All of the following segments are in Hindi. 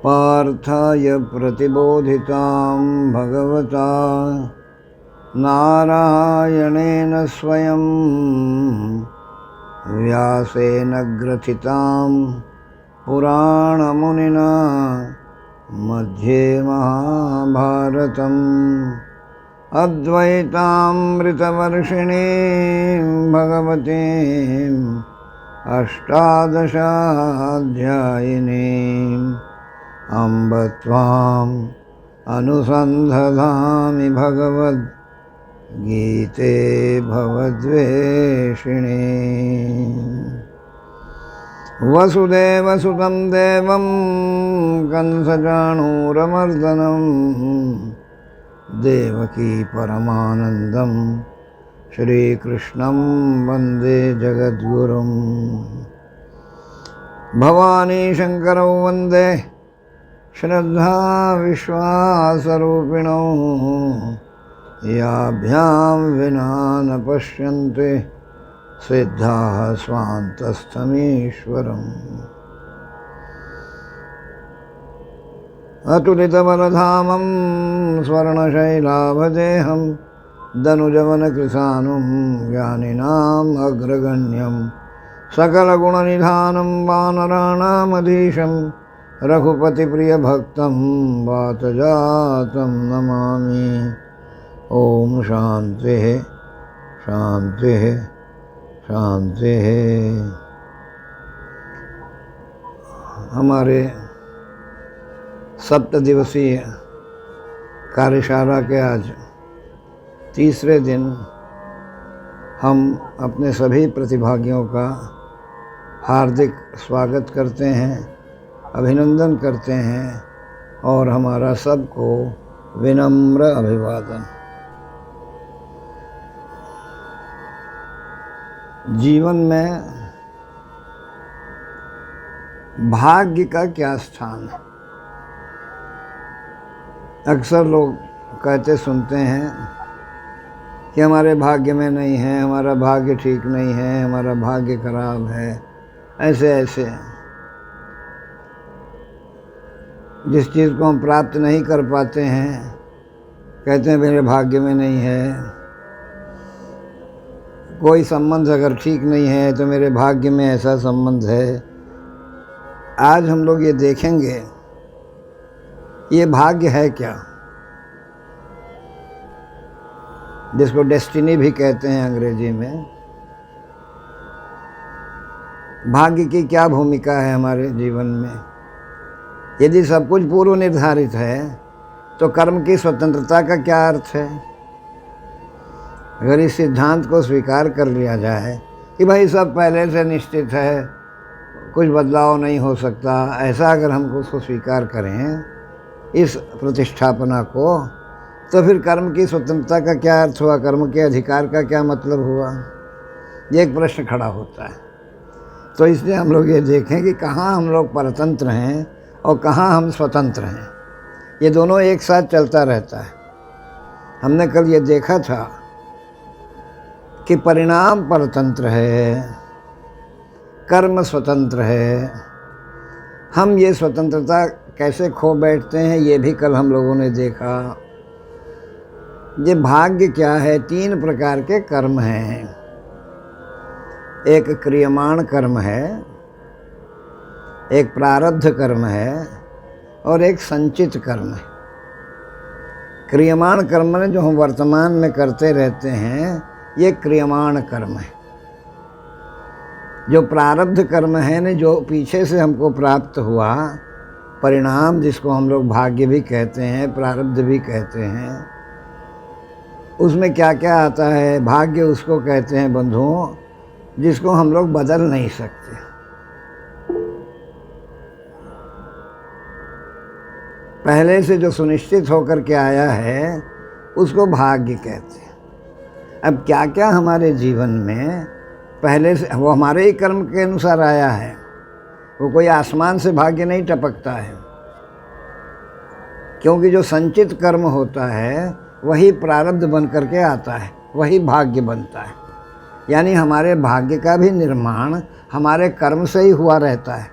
पार्थाय प्रतिबोधितां भगवता नारायणेन स्वयं व्यासेन ग्रथितां पुराणमुनिना मध्ये महाभारतम् अद्वैतामृतवर्षिणीं भगवतीम् अष्टादशाध्यायिनीम् अम्ब त्वाम् अनुसन्धधामि भगवद्गीते भवद्वेषिणे। वसुदेवसुतं देवं कंसचाणूरमर्दनं देवकी परमानन्दं श्रीकृष्णं वन्दे जगद्गुरुं। भवानी शङ्करौ वन्दे श्रद्धा विश्वासरूपिणौ याभ्यां विना न पश्यन्ते सिद्धाः स्वान्तस्थमीश्वरम्। अतुलितबलधामं स्वर्णशैलाभदेहं दनुजवनकृशानुं ज्ञानिनाम् अग्रगण्यं सकलगुणनिधानं वानराणामधीशं रघुपतिप्रियभक्तं वातजातं नमामि। ओम शान्तिः शान्तिः शान्तिः। हमारे 7 दिवसीय कार्यशाला के आज तीसरे दिन हम अपने सभी प्रतिभागियों का हार्दिक स्वागत करते हैं, अभिनंदन करते हैं और हमारा सबको विनम्र अभिवादन। जीवन में भाग्य का क्या स्थान है? अक्सर लोग कहते सुनते हैं कि हमारे भाग्य में नहीं है, हमारा भाग्य ठीक नहीं है, हमारा भाग्य खराब है। ऐसे ऐसे जिस चीज़ को हम प्राप्त नहीं कर पाते हैं कहते हैं मेरे भाग्य में नहीं है। कोई संबंध अगर ठीक नहीं है तो मेरे भाग्य में ऐसा संबंध है। आज हम लोग ये देखेंगे ये भाग्य है क्या, जिसको डेस्टिनी भी कहते हैं अंग्रेजी में। भाग्य की क्या भूमिका है हमारे जीवन में? यदि सब कुछ पूर्व निर्धारित है तो कर्म की स्वतंत्रता का क्या अर्थ है? अगर इस सिद्धांत को स्वीकार कर लिया जाए कि भाई सब पहले से निश्चित है, कुछ बदलाव नहीं हो सकता, ऐसा अगर हम उसको स्वीकार करें इस प्रतिष्ठापना को, तो फिर कर्म की स्वतंत्रता का क्या अर्थ हुआ, कर्म के अधिकार का क्या मतलब हुआ? ये एक प्रश्न खड़ा होता है। तो इसलिए हम लोग ये देखें कि कहाँ हम लोग परतंत्र हैं और कहाँ हम स्वतंत्र हैं। ये दोनों एक साथ चलता रहता है। हमने कल ये देखा था कि परिणाम परतंत्र है, कर्म स्वतंत्र है। हम ये स्वतंत्रता कैसे खो बैठते हैं ये भी कल हम लोगों ने देखा। ये भाग्य क्या है? 3 प्रकार के कर्म हैं। एक क्रियमाण कर्म है, एक प्रारब्ध कर्म है और एक संचित कर्म है। क्रियमाण कर्म में जो हम वर्तमान में करते रहते हैं ये क्रियमाण कर्म है। जो प्रारब्ध कर्म है न, जो पीछे से हमको प्राप्त हुआ परिणाम, जिसको हम लोग भाग्य भी कहते हैं, प्रारब्ध भी कहते हैं, उसमें क्या क्या आता है? भाग्य उसको कहते हैं बंधुओं जिसको हम लोग बदल नहीं सकते। पहले से जो सुनिश्चित होकर के आया है उसको भाग्य कहते हैं। अब क्या क्या हमारे जीवन में पहले से वो हमारे ही कर्म के अनुसार आया है, वो कोई आसमान से भाग्य नहीं टपकता है। क्योंकि जो संचित कर्म होता है वही प्रारब्ध बन करके आता है, वही भाग्य बनता है। यानी हमारे भाग्य का भी निर्माण हमारे कर्म से ही हुआ रहता है।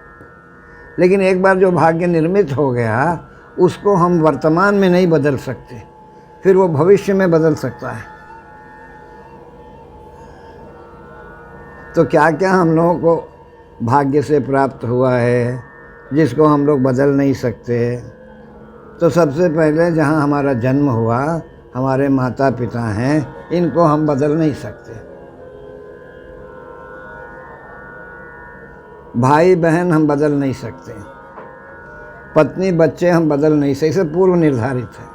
लेकिन एक बार जो भाग्य निर्मित हो गया उसको हम वर्तमान में नहीं बदल सकते, फिर वो भविष्य में बदल सकता है। तो क्या क्या हम लोगों को भाग्य से प्राप्त हुआ है जिसको हम लोग बदल नहीं सकते। तो सबसे पहले जहाँ हमारा जन्म हुआ, हमारे माता पिता हैं, इनको हम बदल नहीं सकते। भाई बहन हम बदल नहीं सकते, पत्नी बच्चे हम बदल नहीं सकते, इसे पूर्व निर्धारित है।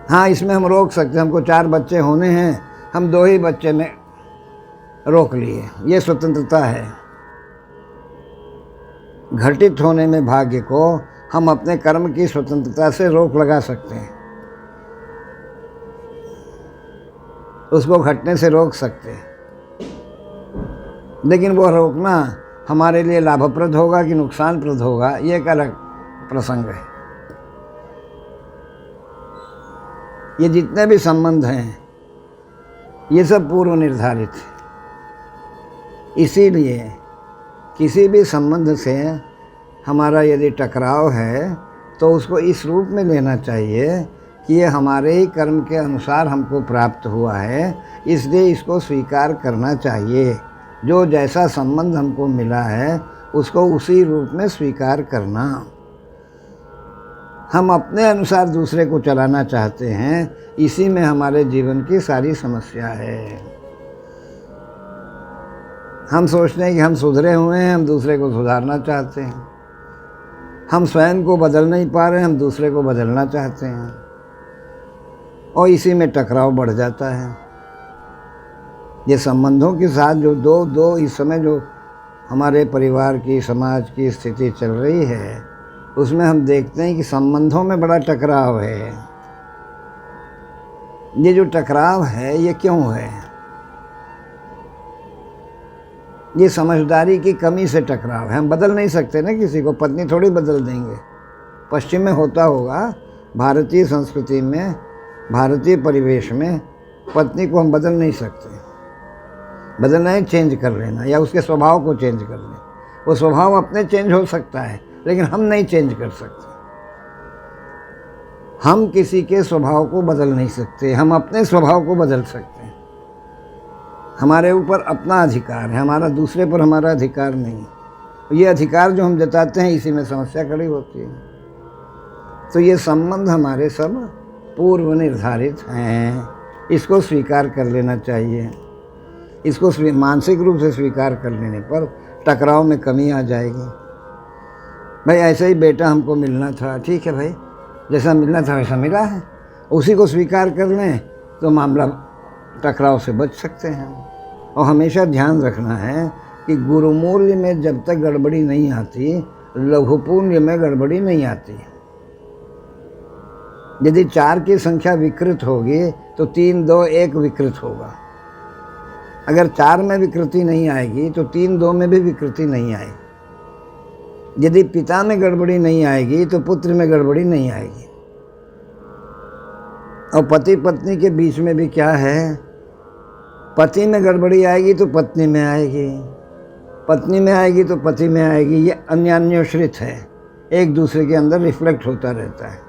हाँ, इसमें हम रोक सकते हैं, हमको 4 बच्चे होने हैं, हम 2 ही बच्चे में रोक लिए, ये स्वतंत्रता है। घटित होने में भाग्य को हम अपने कर्म की स्वतंत्रता से रोक लगा सकते हैं, उसको घटने से रोक सकते हैं। लेकिन वो रोकना हमारे लिए लाभप्रद होगा कि नुकसानप्रद होगा, ये एक अलग प्रसंग है। ये जितने भी संबंध हैं ये सब पूर्व निर्धारित है। इसीलिए किसी भी संबंध से हमारा यदि टकराव है तो उसको इस रूप में लेना चाहिए कि ये हमारे ही कर्म के अनुसार हमको प्राप्त हुआ है, इसलिए इसको स्वीकार करना चाहिए। जो जैसा संबंध हमको मिला है उसको उसी रूप में स्वीकार करना। हम अपने अनुसार दूसरे को चलाना चाहते हैं, इसी में हमारे जीवन की सारी समस्या है। हम सोचते हैं कि हम सुधरे हुए हैं, हम दूसरे को सुधारना चाहते हैं। हम स्वयं को बदल नहीं पा रहे हैं, हम दूसरे को बदलना चाहते हैं, और इसी में टकराव बढ़ जाता है। ये संबंधों के साथ जो दो इस समय जो हमारे परिवार की, समाज की स्थिति चल रही है, उसमें हम देखते हैं कि संबंधों में बड़ा टकराव है। ये जो टकराव है ये क्यों है? ये समझदारी की कमी से टकराव है। हम बदल नहीं सकते ना किसी को, पत्नी थोड़ी बदल देंगे। पश्चिम में होता होगा, भारतीय संस्कृति में, भारतीय परिवेश में पत्नी को हम बदल नहीं सकते। बदलना है चेंज कर लेना, या उसके स्वभाव को चेंज कर लेना। वो स्वभाव अपने चेंज हो सकता है, लेकिन हम नहीं चेंज कर सकते। हम किसी के स्वभाव को बदल नहीं सकते, हम अपने स्वभाव को बदल सकते हैं। हमारे ऊपर अपना अधिकार है, हमारा दूसरे पर हमारा अधिकार नहीं। ये अधिकार जो हम जताते हैं, इसी में समस्या खड़ी होती है। तो ये संबंध हमारे सब पूर्व निर्धारित हैं, इसको स्वीकार कर लेना चाहिए। इसको मानसिक रूप से स्वीकार कर लेने पर टकराव में कमी आ जाएगी। भाई ऐसे ही बेटा हमको मिलना था, ठीक है भाई, जैसा मिलना था वैसा मिला है, उसी को स्वीकार कर लें तो मामला टकराव से बच सकते हैं। और हमेशा ध्यान रखना है कि गुरुमूल्य में जब तक गड़बड़ी नहीं आती, लघुपुण्य में गड़बड़ी नहीं आती। यदि 4 की संख्या विकृत होगी तो 3, 2, 1 विकृत होगा। अगर 4 में विकृति नहीं आएगी तो 3, 2 में भी विकृति नहीं आएगी। यदि पिता में गड़बड़ी नहीं आएगी तो पुत्र में गड़बड़ी नहीं आएगी। और पति पत्नी के बीच में भी क्या है, पति में गड़बड़ी आएगी तो पत्नी में आएगी, पत्नी में आएगी तो पति में आएगी। ये अन्योन्याश्रित है, एक दूसरे के अंदर रिफ्लेक्ट होता रहता है,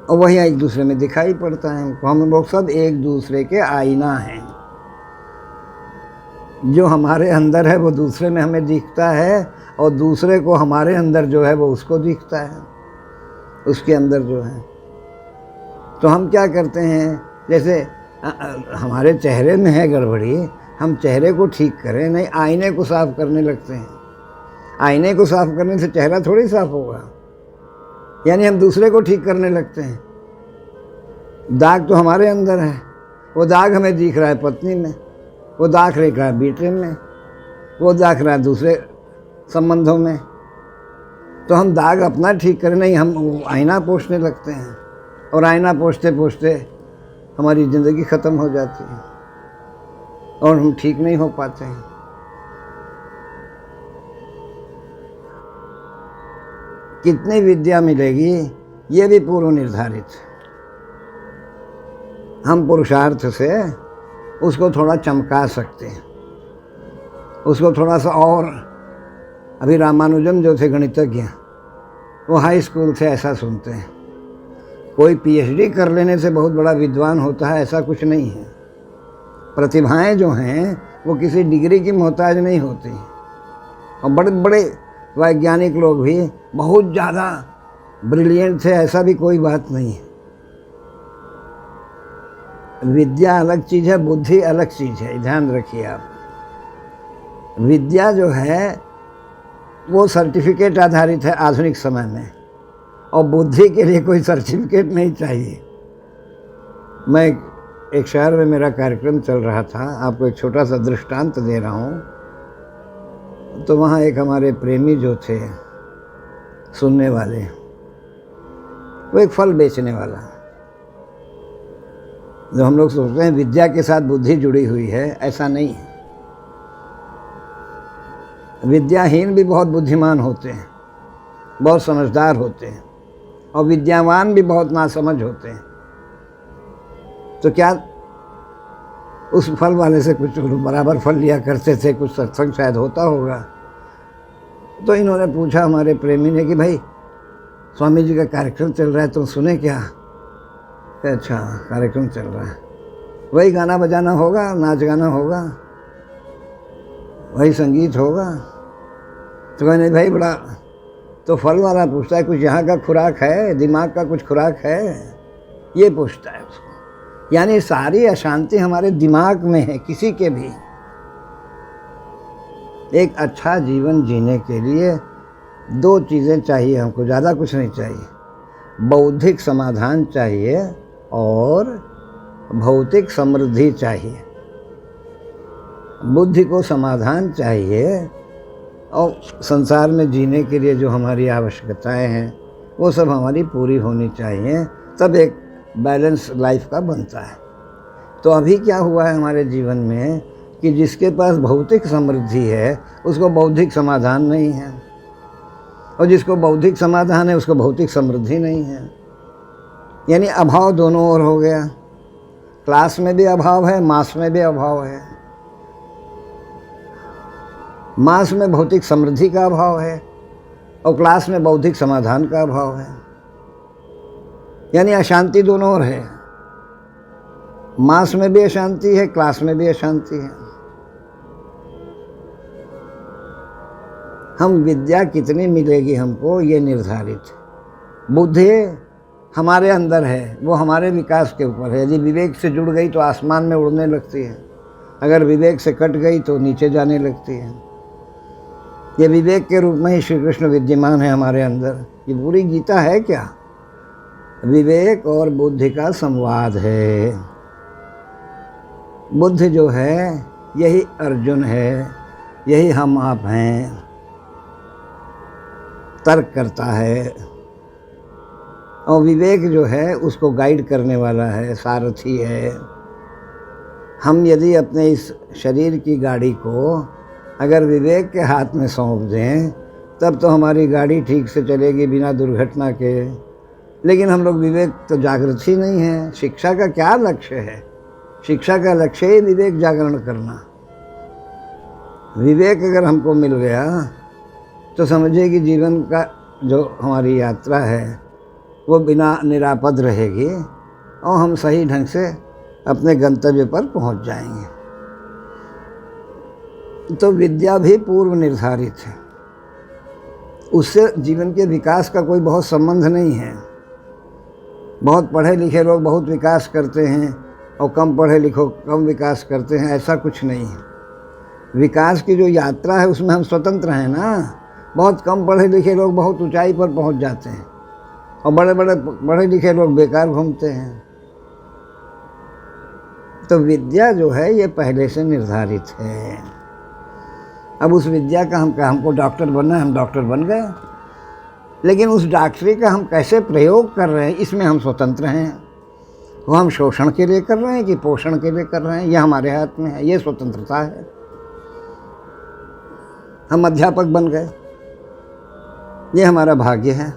और वही एक दूसरे में दिखाई पड़ता है। हम लोग सब एक दूसरे के आईना हैं। जो हमारे अंदर है वो दूसरे में हमें दिखता है, और दूसरे को हमारे अंदर जो है वो उसको दिखता है, उसके अंदर जो है। तो हम क्या करते हैं, जैसे हमारे चेहरे में है गड़बड़ी, हम चेहरे को ठीक करें नहीं, आईने को साफ करने लगते हैं। आईने को साफ करने से चेहरा थोड़ी साफ होगा, यानी हम दूसरे को ठीक करने लगते हैं। दाग तो हमारे अंदर है, वो दाग हमें दिख रहा है पत्नी में, वो दाग दिख रहा है बेटे में, वो दाग रहा है दूसरे संबंधों में। तो हम दाग अपना ठीक करें नहीं, हम आईना पोंछने लगते हैं, और आईना पोंछते पोंछते हमारी ज़िंदगी ख़त्म हो जाती है और हम ठीक नहीं हो पाते हैं। कितनी विद्या मिलेगी ये भी पूर्व निर्धारित है। हम पुरुषार्थ से उसको थोड़ा चमका सकते हैं, उसको थोड़ा सा और। अभी रामानुजन जो थे गणितज्ञ, वो हाई स्कूल से ऐसा सुनते हैं। कोई पीएचडी कर लेने से बहुत बड़ा विद्वान होता है, ऐसा कुछ नहीं है। प्रतिभाएं जो हैं वो किसी डिग्री की मोहताज नहीं होती। और बड़े बड़े वैज्ञानिक लोग भी बहुत ज़्यादा ब्रिलियंट थे, ऐसा भी कोई बात नहीं है। विद्या अलग चीज़ है, बुद्धि अलग चीज़ है, ध्यान रखिए आप। विद्या जो है वो सर्टिफिकेट आधारित है आधुनिक समय में, और बुद्धि के लिए कोई सर्टिफिकेट नहीं चाहिए। मैं एक शहर में मेरा कार्यक्रम चल रहा था, आपको एक छोटा सा दृष्टांत दे रहा हूँ। तो वहाँ एक हमारे प्रेमी जो थे सुनने वाले, वो एक फल बेचने वाला। जो हम लोग सोचते हैं विद्या के साथ बुद्धि जुड़ी हुई है, ऐसा नहीं है। विद्याहीन भी बहुत बुद्धिमान होते हैं, बहुत समझदार होते हैं, और विद्यावान भी बहुत नासमझ होते हैं। तो क्या उस फल वाले से कुछ बराबर फल लिया करते थे, कुछ सत्संग शायद होता होगा। तो इन्होंने पूछा हमारे प्रेमी ने कि भाई स्वामी जी का कार्यक्रम चल रहा है, तुम सुने क्या? अच्छा, कार्यक्रम चल रहा है, वही गाना बजाना होगा, नाच गाना होगा, वही संगीत होगा? तो कहने भाई बड़ा। तो फल वाला पूछता है कुछ यहाँ का खुराक है, दिमाग का कुछ खुराक है, ये पूछता है उसको। यानी सारी अशांति हमारे दिमाग में है, किसी के भी। एक अच्छा जीवन जीने के लिए दो चीज़ें चाहिए हमको, ज़्यादा कुछ नहीं चाहिए। बौद्धिक समाधान चाहिए और भौतिक समृद्धि चाहिए। बुद्धि को समाधान चाहिए, और संसार में जीने के लिए जो हमारी आवश्यकताएं हैं वो सब हमारी पूरी होनी चाहिए, तब एक बैलेंस लाइफ का बनता है। तो अभी क्या हुआ है हमारे जीवन में कि जिसके पास भौतिक समृद्धि है उसको बौद्धिक समाधान नहीं है, और जिसको बौद्धिक समाधान है उसको भौतिक समृद्धि नहीं है। यानी अभाव दोनों ओर हो गया। क्लास में भी अभाव है, मास में भी अभाव है। मास में भौतिक समृद्धि का अभाव है और क्लास में बौद्धिक समाधान का अभाव है। यानी अशांति दोनों ओर है। मास में भी अशांति है, क्लास में भी अशांति है। हम विद्या कितनी मिलेगी हमको ये निर्धारित है। बुद्धि हमारे अंदर है, वो हमारे विकास के ऊपर है। यदि विवेक से जुड़ गई तो आसमान में उड़ने लगती है, अगर विवेक से कट गई तो नीचे जाने लगती है। ये विवेक के रूप में ही श्री कृष्ण विद्यमान है हमारे अंदर। ये पूरी गीता है क्या? विवेक और बुद्धि का संवाद है। बुद्धि जो है यही अर्जुन है, यही हम आप हैं। तर्क करता है, और विवेक जो है उसको गाइड करने वाला है, सारथी है। हम यदि अपने इस शरीर की गाड़ी को अगर विवेक के हाथ में सौंप दें तब तो हमारी गाड़ी ठीक से चलेगी बिना दुर्घटना के। लेकिन हम लोग विवेक तो जागृत ही नहीं है। शिक्षा का क्या लक्ष्य है? शिक्षा का लक्ष्य ही विवेक जागरण करना। विवेक अगर हमको मिल गया तो समझिए कि जीवन का जो हमारी यात्रा है वो बिना निरापद रहेगी और हम सही ढंग से अपने गंतव्य पर पहुंच जाएंगे। तो विद्या भी पूर्व निर्धारित है, उससे जीवन के विकास का कोई बहुत संबंध नहीं है। बहुत पढ़े लिखे लोग बहुत विकास करते हैं और कम पढ़े लिखो कम विकास करते हैं, ऐसा कुछ नहीं है। विकास की जो यात्रा है उसमें हम स्वतंत्र हैं ना। बहुत कम पढ़े लिखे लोग बहुत ऊंचाई पर पहुंच जाते हैं और बड़े बड़े पढ़े लिखे लोग बेकार घूमते हैं। तो विद्या जो है ये पहले से निर्धारित है। अब उस विद्या का हमको डॉक्टर बनना है, हम डॉक्टर बन गए, लेकिन उस डॉक्टरी का हम कैसे प्रयोग कर रहे हैं इसमें हम स्वतंत्र हैं। वो हम शोषण के लिए कर रहे हैं कि पोषण के लिए कर रहे हैं, यह हमारे हाथ में है। ये स्वतंत्रता है। हम अध्यापक बन गए, ये हमारा भाग्य है।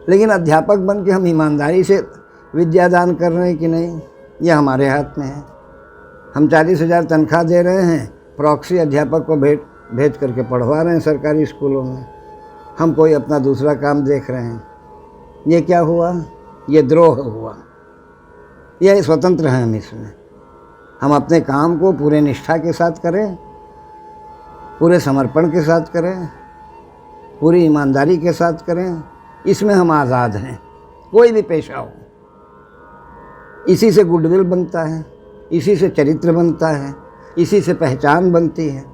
लेकिन अध्यापक बन के हम ईमानदारी से विद्यादान कर रहे हैं कि नहीं, यह हमारे हाथ में है। हम 40,000 तनख्वाह दे रहे हैं, प्रॉक्सी अध्यापक को भेज करके पढ़वा रहे हैं सरकारी स्कूलों में। हम कोई अपना दूसरा काम देख रहे हैं। ये क्या हुआ? ये द्रोह हुआ। यह स्वतंत्र हैं हम इसमें। हम अपने काम को पूरे निष्ठा के साथ करें, पूरे समर्पण के साथ करें, पूरी ईमानदारी के साथ करें, इसमें हम आज़ाद हैं। कोई भी पेशा हो, इसी से गुडविल बनता है, इसी से चरित्र बनता है, इसी से पहचान बनती है।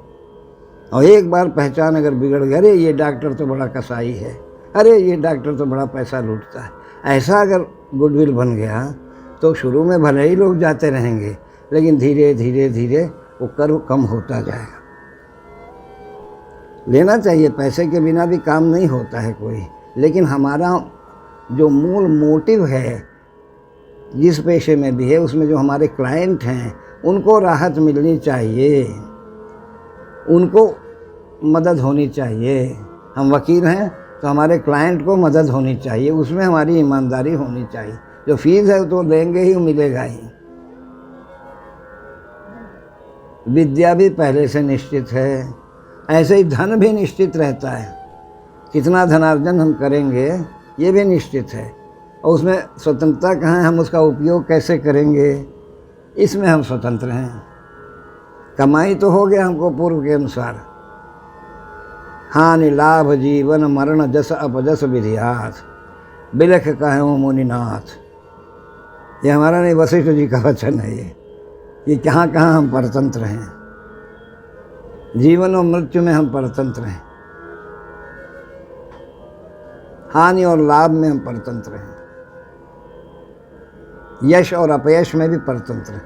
और एक बार पहचान अगर बिगड़ गई, अरे ये डॉक्टर तो बड़ा कसाई है, अरे ये डॉक्टर तो बड़ा पैसा लूटता है, ऐसा अगर गुडविल बन गया तो शुरू में भले ही लोग जाते रहेंगे, लेकिन धीरे धीरे धीरे वो कर्व कम होता जाएगा। लेना चाहिए, पैसे के बिना भी काम नहीं होता है कोई, लेकिन हमारा जो मूल मोटिव है जिस पेशे में भी है, उसमें जो हमारे क्लाइंट हैं उनको राहत मिलनी चाहिए, उनको मदद होनी चाहिए। हम वकील हैं तो हमारे क्लाइंट को मदद होनी चाहिए, उसमें हमारी ईमानदारी होनी चाहिए। जो फीस है तो देंगे ही, मिलेगा ही। विद्या भी पहले से निश्चित है, ऐसे ही धन भी निश्चित रहता है। कितना धनार्जन हम करेंगे ये भी निश्चित है, और उसमें स्वतंत्रता कहाँ है, हम उसका उपयोग कैसे करेंगे, इसमें हम स्वतंत्र हैं। कमाई तो हो गया हमको पूर्व के अनुसार। हानि लाभ जीवन मरण जस अपजस विधियात, बिलख कहूँ मुनिनाथ। ये हमारा नहीं, वशिष्ठ जी का वचन है। ये कहाँ कहाँ हम परतंत्र हैं। जीवन और मृत्यु में हम परतंत्र हैं, हानि और लाभ में हम परतंत्र हैं, यश और अपयश में भी परतंत्र हैं।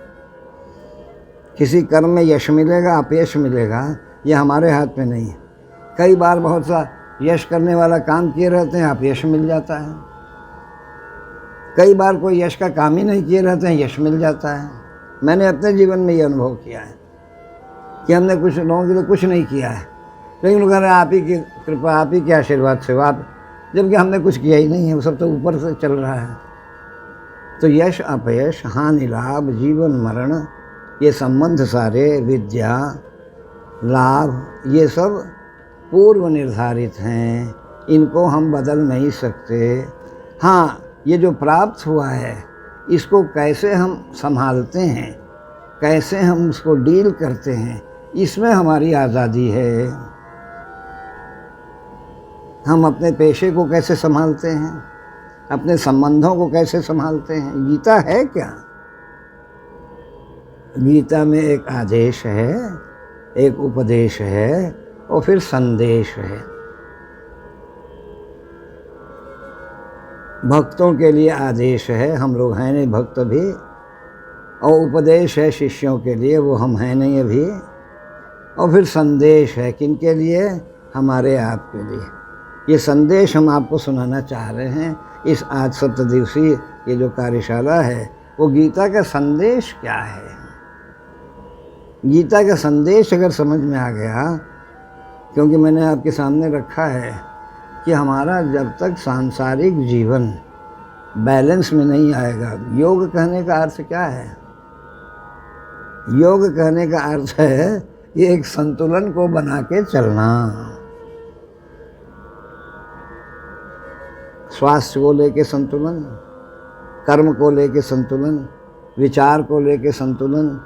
किसी कर्म में यश मिलेगा, अपयश मिलेगा, ये हमारे हाथ में नहीं है। कई बार बहुत सा यश करने वाला काम किए रहते हैं, अपयश मिल जाता है। कई बार कोई यश का काम ही नहीं किए रहते हैं, यश मिल जाता है। मैंने अपने जीवन में ये अनुभव किया है कि हमने कुछ लोगों के लिए कुछ नहीं किया है, लेकिन कह रहे आप ही की कृपा, आप ही के आशीर्वाद से, आप, जबकि हमने कुछ किया ही नहीं है, वो सब तो ऊपर से चल रहा है। तो यश अपयश, हानि लाभ, जीवन मरण, ये संबंध सारे, विद्या लाभ, ये सब पूर्व निर्धारित हैं, इनको हम बदल नहीं सकते। हाँ, ये जो प्राप्त हुआ है इसको कैसे हम संभालते हैं, कैसे हम उसको डील करते हैं, इसमें हमारी आज़ादी है। हम अपने पेशे को कैसे संभालते हैं, अपने संबंधों को कैसे संभालते हैं। गीता है क्या? गीता में एक आदेश है, एक उपदेश है, और फिर संदेश है। भक्तों के लिए आदेश है, हम लोग हैं नहीं भक्त अभी, और उपदेश है शिष्यों के लिए, वो हम हैं नहीं अभी, और फिर संदेश है किनके लिए? हमारे आपके लिए। ये संदेश हम आपको सुनाना चाह रहे हैं। इस आज 7 दिवसीय ये जो कार्यशाला है, वो गीता का संदेश क्या है। गीता का संदेश अगर समझ में आ गया, क्योंकि मैंने आपके सामने रखा है कि हमारा जब तक सांसारिक जीवन बैलेंस में नहीं आएगा, योग कहने का अर्थ क्या है? योग कहने का अर्थ है कि एक संतुलन को बना के चलना। स्वास्थ्य को लेके संतुलन, कर्म को लेके संतुलन, विचार को लेके संतुलन,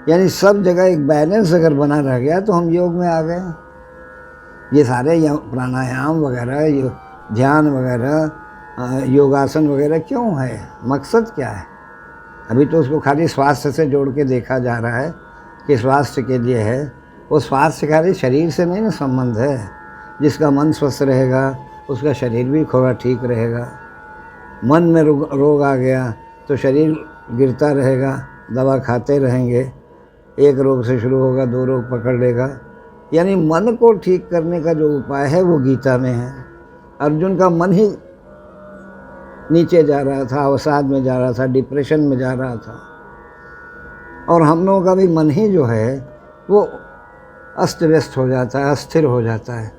यानी सब जगह एक बैलेंस अगर बना रह गया तो हम योग में आ गए। ये सारे प्राणायाम वगैरह, ध्यान वगैरह, योगासन वगैरह क्यों है? मकसद क्या है? अभी तो उसको खाली स्वास्थ्य से जोड़ के देखा जा रहा है कि स्वास्थ्य के लिए है। वो स्वास्थ्य खाली शरीर से नहीं ना संबंध है। जिसका मन स्वस्थ रहेगा उसका शरीर भी थोड़ा ठीक रहेगा। मन में रोग आ गया तो शरीर गिरता रहेगा, दवा खाते रहेंगे, एक रोग से शुरू होगा 2 रोग पकड़ लेगा। यानी मन को ठीक करने का जो उपाय है वो गीता में है। अर्जुन का मन ही नीचे जा रहा था, अवसाद में जा रहा था, डिप्रेशन में जा रहा था, और हम लोगों का भी मन ही जो है वो अस्त व्यस्त हो जाता है, अस्थिर हो जाता है,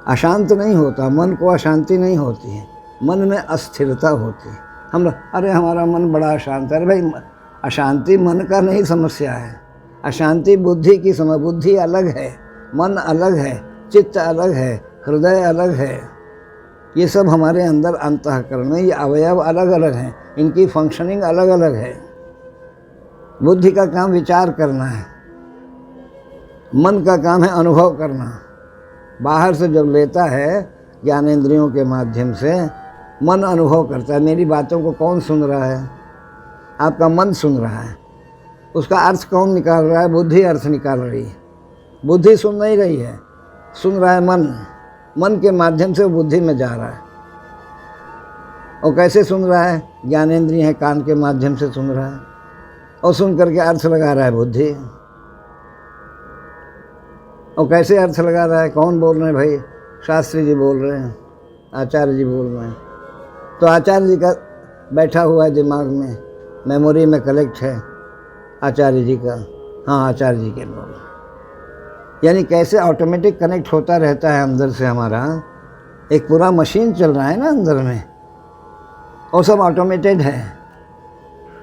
अशांत नहीं होता। मन को अशांति नहीं होती है, मन में अस्थिरता होती है। हम लोग, अरे हमारा मन बड़ा अशांत है, अरे भाई अशांति मन का नहीं समस्या है, अशांति बुद्धि की बुद्धि अलग है, मन अलग है, चित्त अलग है, हृदय अलग है। ये सब हमारे अंदर अंतःकरण में ये अवयव अलग अलग हैं, इनकी फंक्शनिंग अलग अलग है। बुद्धि का काम विचार करना है, मन का काम है अनुभव करना। बाहर से जब लेता है ज्ञानेंद्रियों के माध्यम से, मन अनुभव करता है मेरी बातों को कौन सुन रहा है, आपका मन सुन रहा है। उसका अर्थ कौन निकाल रहा है, बुद्धि अर्थ निकाल रही है। बुद्धि सुन नहीं रही है, सुन रहा है मन, मन के माध्यम से वो बुद्धि में जा रहा है। और कैसे सुन रहा है, ज्ञानेंद्रिय है, कान के माध्यम से सुन रहा है और सुन करके अर्थ लगा रहा है बुद्धि। और कैसे अर्थ लगा रहा है, कौन बोल रहे हैं भाई, शास्त्री जी बोल रहे हैं, आचार्य जी बोल रहे हैं। तो आचार्य जी का बैठा हुआ है दिमाग में, मेमोरी में कलेक्ट है आचार्य जी का, हाँ आचार्य जी के बोल। यानी कैसे ऑटोमेटिक कनेक्ट होता रहता है अंदर से हमारा, एक पूरा मशीन चल रहा है ना अंदर में, और सब ऑटोमेटेड है।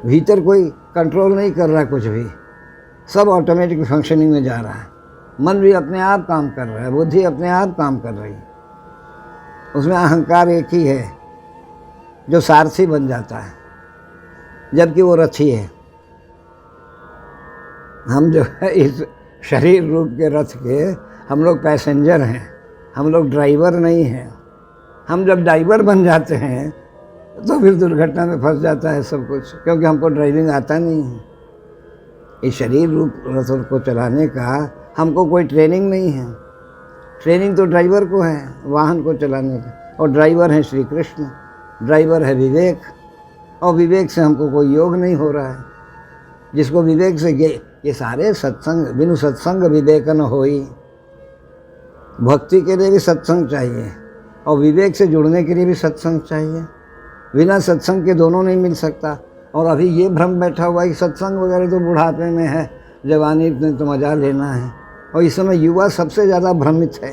भीतर कोई कंट्रोल नहीं कर रहा कुछ भी, सब ऑटोमेटिक फंक्शनिंग में जा रहा है। मन भी अपने आप काम कर रहा है, बुद्धि अपने आप काम कर रही है। उसमें अहंकार एक ही है जो सारथी बन जाता है, जबकि वो रथी है। हम जो है इस शरीर रूप के रथ के हम लोग पैसेंजर हैं, हम लोग ड्राइवर नहीं हैं। हम जब ड्राइवर बन जाते हैं तो फिर दुर्घटना में फंस जाता है सब कुछ, क्योंकि हमको ड्राइविंग आता नहीं है। इस शरीर रूप रथ को चलाने का हमको कोई ट्रेनिंग नहीं है। ट्रेनिंग तो ड्राइवर को है वाहन को चलाने का, और ड्राइवर है श्री कृष्ण, ड्राइवर है विवेक, और विवेक से हमको कोई योग नहीं हो रहा है। जिसको विवेक से ये सारे सत्संग, बिनु सत्संग विवेक न होई। भक्ति के लिए भी सत्संग चाहिए और विवेक से जुड़ने के लिए भी सत्संग चाहिए। बिना सत्संग के दोनों नहीं मिल सकता। और अभी ये भ्रम बैठा हुआ है कि सत्संग वगैरह तो बुढ़ापे में है, जवानी में तो मज़ा लेना है। और इस समय युवा सबसे ज़्यादा भ्रमित है,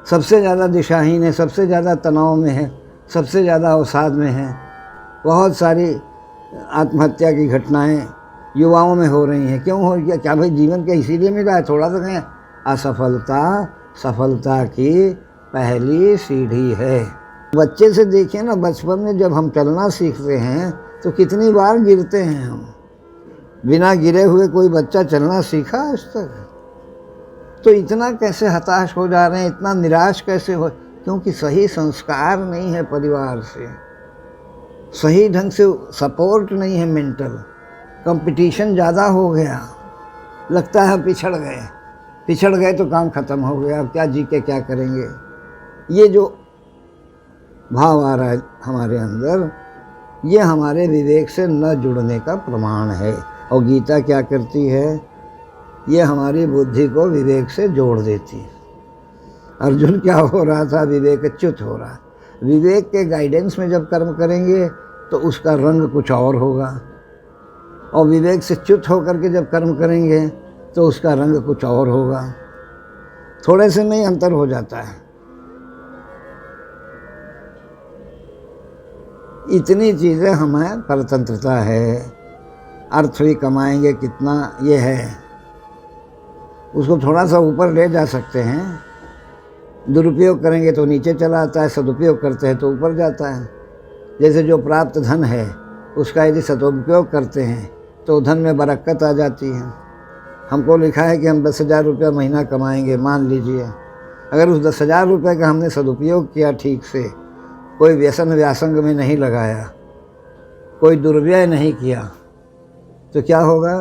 सबसे ज़्यादा दिशाहीन है, सबसे ज़्यादा तनाव में है, सबसे ज़्यादा अवसाद में है। बहुत सारी आत्महत्या की घटनाएं युवाओं में हो रही हैं। क्यों हो रही है? क्या भाई जीवन के इसीलिए मिला है? थोड़ा सा कहें, असफलता सफलता की पहली सीढ़ी है। बच्चे से देखिए ना, बचपन में जब हम चलना सीखते हैं तो कितनी बार गिरते हैं हम। बिना गिरे हुए कोई बच्चा चलना सीखा आज तक? तो इतना कैसे हताश हो जा रहे हैं, इतना निराश कैसे हो? क्योंकि सही संस्कार नहीं है परिवार से, सही ढंग से सपोर्ट नहीं है। मेंटल कंपटीशन ज़्यादा हो गया, लगता है पिछड़ गए तो काम ख़त्म हो गया, अब क्या जी के क्या करेंगे। ये जो भाव आ रहा है हमारे अंदर, ये हमारे विवेक से न जुड़ने का प्रमाण है। और गीता क्या करती है, ये हमारी बुद्धि को विवेक से जोड़ देती है। अर्जुन क्या हो रहा था, विवेकच्युत हो रहा। विवेक के गाइडेंस में जब कर्म करेंगे तो उसका रंग कुछ और होगा, और विवेक से च्युत होकर के जब कर्म करेंगे तो उसका रंग कुछ और होगा। थोड़े से में ही अंतर हो जाता है। इतनी चीज़ें हमें परतंत्रता है, अर्थ भी कमाएंगे कितना ये है, उसको थोड़ा सा ऊपर ले जा सकते हैं। दुरुपयोग करेंगे तो नीचे चला आता है, सदुपयोग करते हैं तो ऊपर जाता है। जैसे जो प्राप्त धन है उसका यदि सदुपयोग करते हैं तो धन में बरकत आ जाती है। हमको लिखा है कि हम 10,000 रुपया महीना कमाएंगे, मान लीजिए। अगर उस 10,000 रुपये का हमने सदुपयोग किया ठीक से, कोई व्यसन व्यासंग में नहीं लगाया, कोई दुर्व्यय नहीं किया, तो क्या होगा,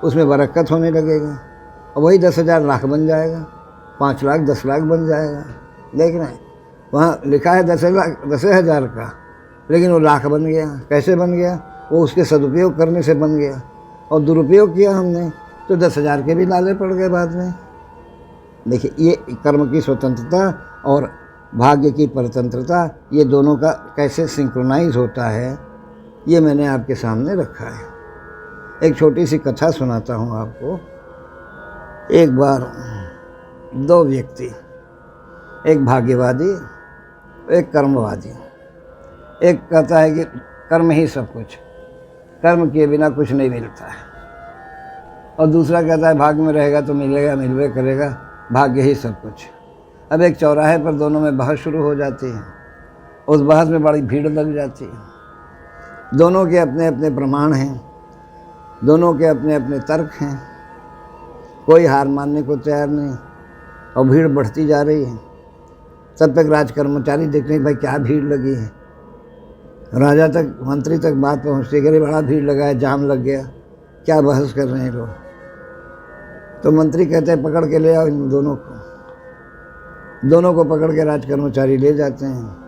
उसमें बरकत होने लगेगी और वही 10,000 लाख बन जाएगा, 5 लाख 10 लाख बन जाएगा। देख रहे हैं, वहाँ लिखा है 10,000 का, लेकिन वो लाख बन गया। कैसे बन गया? वो उसके सदुपयोग करने से बन गया। और दुरुपयोग किया हमने तो 10,000 के भी लाले पड़ गए बाद में। देखिए, ये कर्म की स्वतंत्रता और भाग्य की परतंत्रता, ये दोनों का कैसे सिंक्रोनाइज होता है, ये मैंने आपके सामने रखा है। एक छोटी सी कथा सुनाता हूँ आपको। एक बार 2 व्यक्ति, एक भाग्यवादी, एक कर्मवादी। एक कहता है कि कर्म ही सब कुछ, कर्म किए बिना कुछ नहीं मिलता है। और दूसरा कहता है भाग्य में रहेगा तो मिलेगा, मिलवे करेगा, भाग्य ही सब कुछ। अब एक चौराहे पर दोनों में बहस शुरू हो जाती है। उस बहस में बड़ी भीड़ लग जाती है। दोनों के अपने अपने प्रमाण हैं, दोनों के अपने अपने तर्क हैं, कोई हार मानने को तैयार नहीं, और भीड़ बढ़ती जा रही है। तब तक राज कर्मचारी देखते हैं भाई क्या भीड़ लगी है। राजा तक, मंत्री तक बात पहुँचती है कि अरे बड़ा भीड़ लगा है, जाम लग गया, क्या बहस कर रहे हैं लोग। तो मंत्री कहते हैं पकड़ के ले आओ इन दोनों को। दोनों को पकड़ के राज कर्मचारी ले जाते हैं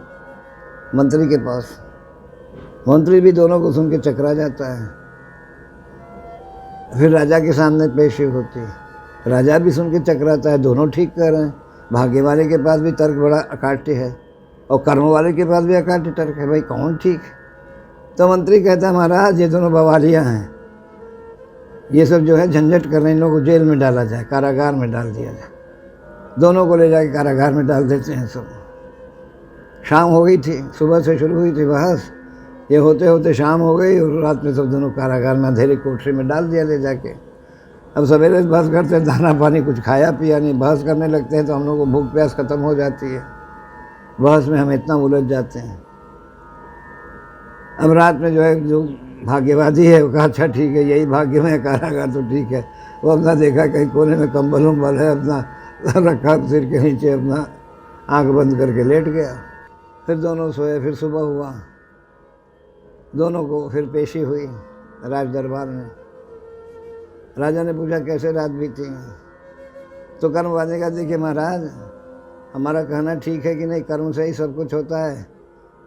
मंत्री के पास। मंत्री भी दोनों को सुन के चकरा जाता है। फिर राजा के सामने पेशी होती है। राजा भी सुन के चकराता है, दोनों ठीक कर रहे हैं। भाग्य वाले के पास भी तर्क बड़ा अकाट्य है और कर्म वाले के पास भी अकाट्य तर्क है, भाई कौन ठीक है। तो मंत्री कहता है महाराज ये दोनों बवालियाँ हैं, ये सब जो है झंझट कर रहे हैं, इन लोगों को जेल में डाला जाए, कारागार में डाल दिया जाए। दोनों को ले जाके कारागार में डाल देते हैं सब। शाम हो गई थी, सुबह से शुरू हुई थी बहस, ये होते होते शाम हो गई और रात में सब दोनों कारागार में अंधेरी कोठरी में डाल दिया ले जाके। अब सवेरे बहस करते हैं, दाना पानी कुछ खाया पिया नहीं, बहस करने लगते हैं तो हम लोग को भूख प्यास ख़त्म हो जाती है। बहस में हम इतना उलझ जाते हैं। अब रात में जो है जो भाग्यवादी है वो कहा अच्छा ठीक है, यही भाग्य में कारागार तो ठीक है। वो अपना देखा कहीं कोने में कंबल उम्बल है, अपना रखा सिर के नीचे, अपना आंख बंद करके लेट गया। फिर दोनों सोए। फिर सुबह हुआ, दोनों को फिर पेशी हुई राज दरबार में। राजा ने पूछा कैसे रात बीती। तो कर्म वाले का देखिए महाराज, हमारा कहना ठीक है कि नहीं, कर्म से ही सब कुछ होता है।